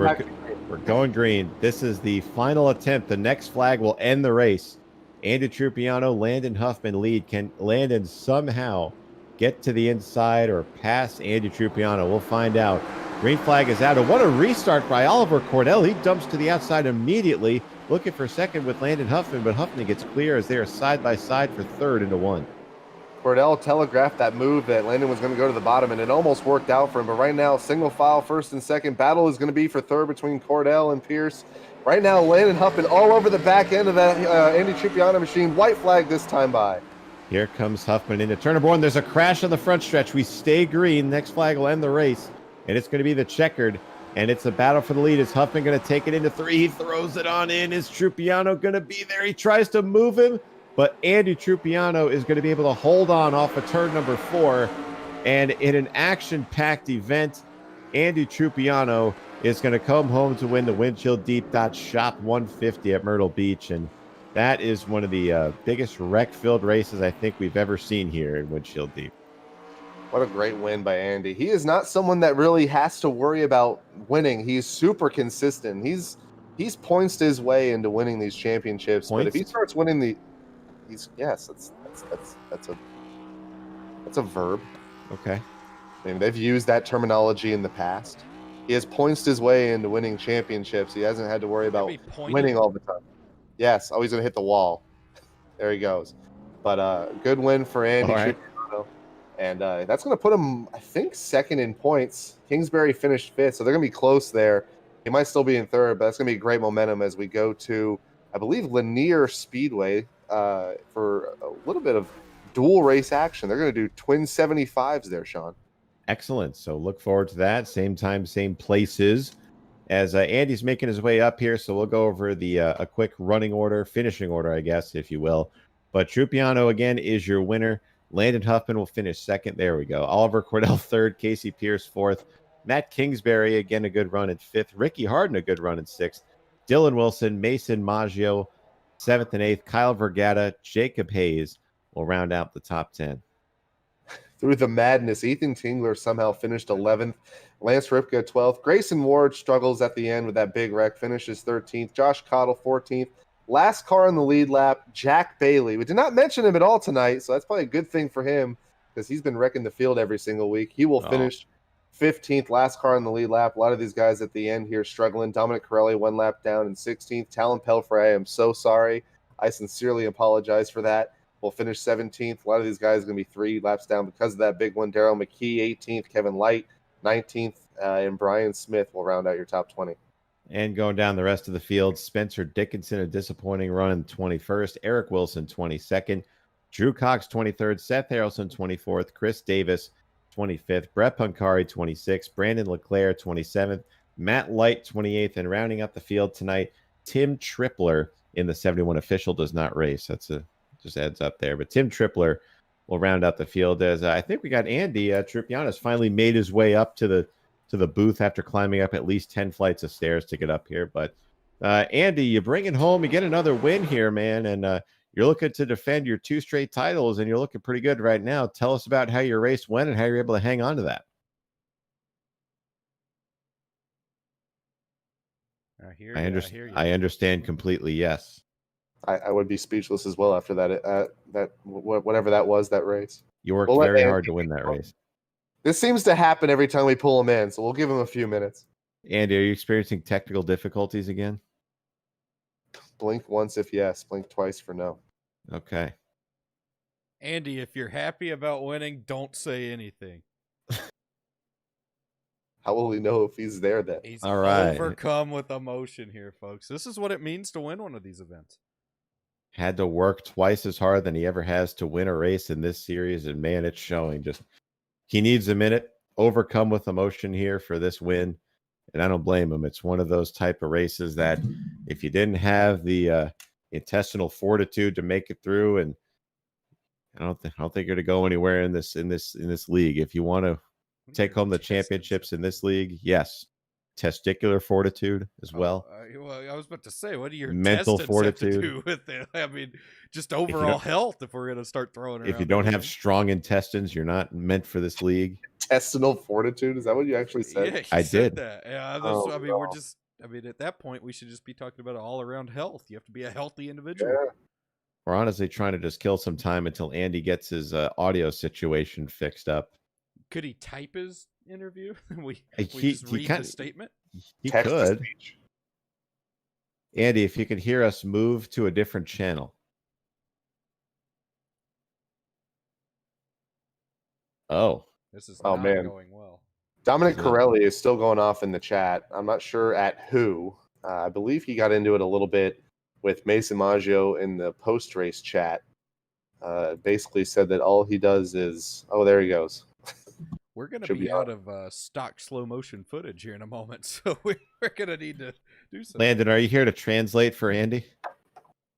B: we're going green. This is the final attempt. The next flag will end the race. Andy Trupiano, Landon Huffman lead. Can Landon somehow get to the inside or pass Andy Trupiano? We'll find out. Green flag is out. And what a restart by Oliver Cordell. He dumps to the outside immediately, looking for second with Landon Huffman, but Huffman gets clear as they are side by side for third into 1.
A: Cordell telegraphed that move that Landon was going to go to the bottom, and it almost worked out for him. But right now, single file, first and second. Battle is going to be for third between Cordell and Pierce. Right now, Landon Huffman all over the back end of that Andy Trupiano machine. White flag this time by.
B: Here comes Huffman into turn number 1. There's a crash on the front stretch. We stay green. Next flag will end the race, and it's going to be the checkered. And it's a battle for the lead. Is Huffman going to take it into 3? He throws it on in. Is Trupiano going to be there? He tries to move him. But Andy Trupiano is going to be able to hold on off of turn number 4. And in an action-packed event, Andy Trupiano is going to come home to win the Windshield Deep Shop 150 at Myrtle Beach. And that is one of the biggest wreck-filled races I think we've ever seen here in Windshield Deep.
A: What a great win by Andy. He is not someone that really has to worry about winning. He's super consistent. He's points his way into winning these championships.
B: Points?
A: But if he starts winning that's a verb.
B: Okay.
A: I mean, they've used that terminology in the past. He has points his way into winning championships. He hasn't had to worry about winning all the time. Yes. Oh, he's going to hit the wall. There he goes. But good win for Andy.
B: All right.
A: And that's going to put him, I think, second in points. Kingsbury finished 5th, so they're going to be close there. He might still be in 3rd, but that's going to be great momentum as we go to, I believe, Lanier Speedway for a little bit of dual race action. They're going to do twin 75s there, Sean.
B: Excellent. So look forward to that. Same time, same places. As Andy's making his way up here, so we'll go over the a quick running order, finishing order, I guess, if you will. But Trupiano, again, is your winner. Landon Huffman will finish 2nd. There we go. Oliver Cordell 3rd. Casey Pierce 4th. Matt Kingsbury, again, a good run at 5th. Ricky Harden, a good run at 6th. Dylan Wilson, Mason Maggio, 7th and 8th. Kyle Vergata, Jacob Hayes will round out the top 10.
A: through the madness. Ethan Tingler somehow finished 11th. Lance Ripka 12th. Grayson Ward struggles at the end with that big wreck, finishes 13th. Josh Cottle 14th. Last car on the lead lap, Jack Bailey. We did not mention him at all tonight, so that's probably a good thing for him because he's been wrecking the field every single week. He will finish 15th, last car on the lead lap. A lot of these guys at the end here struggling. Dominic Corelli 1 lap down in 16th. Talon Pelfrey, I am so sorry. I sincerely apologize for that. Will finish 17th. A lot of these guys are going to be 3 laps down because of that big one. Daryl McKee 18th. Kevin Light 19th. And Brian Smith will round out your top 20.
B: And going down the rest of the field, Spencer Dickinson, a disappointing run in 21st. Eric Wilson, 22nd. Drew Cox, 23rd. Seth Harrelson, 24th. Chris Davis, 25th. Brett Pancari, 26th. Brandon Leclerc, 27th. Matt Light, 28th. And rounding up the field tonight, Tim Tripler in the 71 official does not race. That's just heads up there. But Tim Tripler will round out the field as I think we got Andy Tripianis finally made his way up to the booth after climbing up at least 10 flights of stairs to get up here. But Andy, you bring it home. You get another win here, man. And you're looking to defend your 2 straight titles, and you're looking pretty good right now. Tell us about how your race went and how you're able to hang on to that. I understand completely. Yes.
A: I would be speechless as well after that. Whatever that was, that race.
B: You worked very hard to win that race.
A: This seems to happen every time we pull him in, so we'll give him a few minutes.
B: Andy, are you experiencing technical difficulties again?
A: Blink once if yes, blink twice for no.
B: Okay.
C: Andy, if you're happy about winning, don't say anything.
A: How will we know if he's there then?
C: He's
B: all right.
C: Overcome with emotion here, folks. This is what it means to win one of these events.
B: Had to work twice as hard than he ever has to win a race in this series, and man, it's showing. Just he needs a minute, overcome with emotion here for this win, and I don't blame him. It's one of those type of races that if you didn't have the intestinal fortitude to make it through, and I don't think you're going to go anywhere in this league. If you want to take home the championships in this league, yes, testicular fortitude as well.
C: Well, I was about to say, what do your
B: mental fortitude
C: have to do with it? I mean, just overall health. If we're going to start throwing around,
B: if you don't have strong intestines, you're not meant for this league.
A: Intestinal fortitude, is that what you actually said?
C: Yeah,
B: I did
C: that. Yeah, I mean, at that point, we should just be talking about all around health. You have to be a healthy individual.
A: Yeah.
B: We're honestly trying to just kill some time until Andy gets his audio situation fixed up.
C: Could he type his interview? we
B: he
C: just read the statement?
B: He could. Andy, if you can hear us, move to a different channel. Oh.
C: This is not going well.
A: Dominic Corelli is still going off in the chat. I'm not sure at who. I believe he got into it a little bit with Mason Maggio in the post-race chat. Basically said that all he does is... Oh, there he goes.
C: We're going to be out of stock slow motion footage here in a moment, so we're going to need to do something.
B: Landon, are you here to translate for Andy?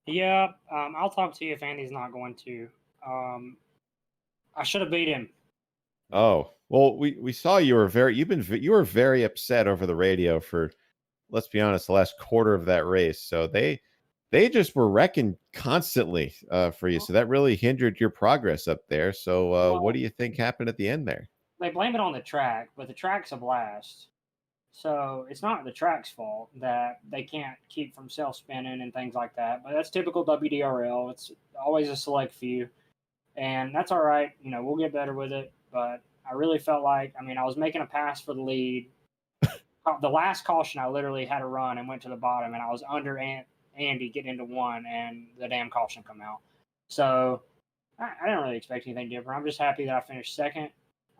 F: Yeah, I'll talk to you if Andy's not going to. I should have beat him.
B: Oh, well, we saw you were very upset over the radio for, let's be honest, the last quarter of that race. So they just were wrecking constantly for you. So that really hindered your progress up there. So what do you think happened at the end there?
F: They blame it on the track, but the track's a blast. So it's not the track's fault that they can't keep from self-spinning and things like that. But that's typical WDRL. It's always a select few. And that's all right. You know, we'll get better with it. But I really felt like, I was making a pass for the lead. The last caution, I literally had a run and went to the bottom. And I was under Andy getting into one, and the damn caution come out. So I didn't really expect anything different. I'm just happy that I finished second.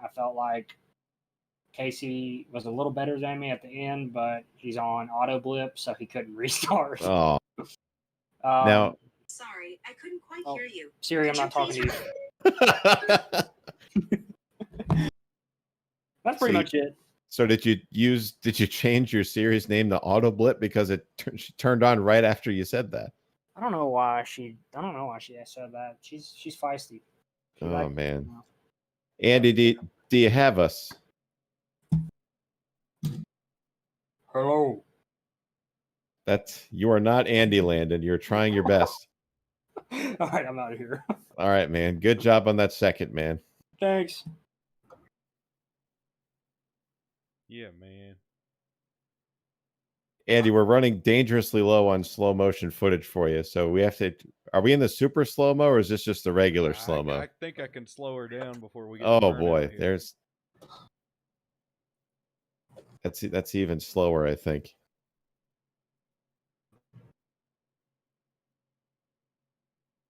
F: I felt like Casey was a little better than me at the end, but he's on auto blip, so he couldn't restart.
B: Oh. Now.
J: Sorry, I couldn't quite hear you.
F: Siri, I'm not talking to you. That's pretty much it.
B: So did you change your series name to Auto Blip because it turned on right after you said that?
F: I don't know why she said that. She's feisty.
B: Man. Andy, do you have us?
F: Hello.
B: You are not Andy, Landon. You're trying your best.
F: All right, I'm out of here.
B: All right, man. Good job on that second, man.
F: Thanks.
C: Yeah, man.
B: Andy, we're running dangerously low on slow motion footage for you, so we have to. Are we in the super slow mo, or is this just the regular slow mo?
C: I think I can slow her down before we get.
B: Oh boy, there's. That's even slower, I think.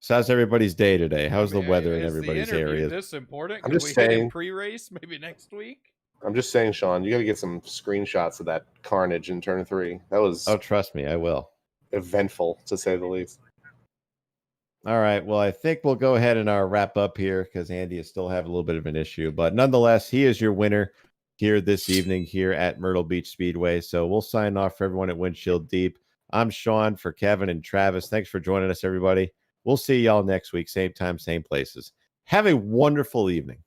B: So how's everybody's day today? How's the weather in everybody's area?
C: Is this important?
A: I'm
C: Can
A: just
C: we hit him
A: saying-
C: pre-race maybe next week?
A: I'm just saying, Sean, you got to get some screenshots of that carnage in turn 3. That was
B: Oh, trust me, I will.
A: eventful, to say the least.
B: All right. Well, I think we'll go ahead and wrap up here because Andy is still having a little bit of an issue. But nonetheless, he is your winner here this evening here at Myrtle Beach Speedway. So we'll sign off for everyone at Windshield Deep. I'm Sean for Kevin and Travis. Thanks for joining us, everybody. We'll see y'all next week. Same time, same places. Have a wonderful evening.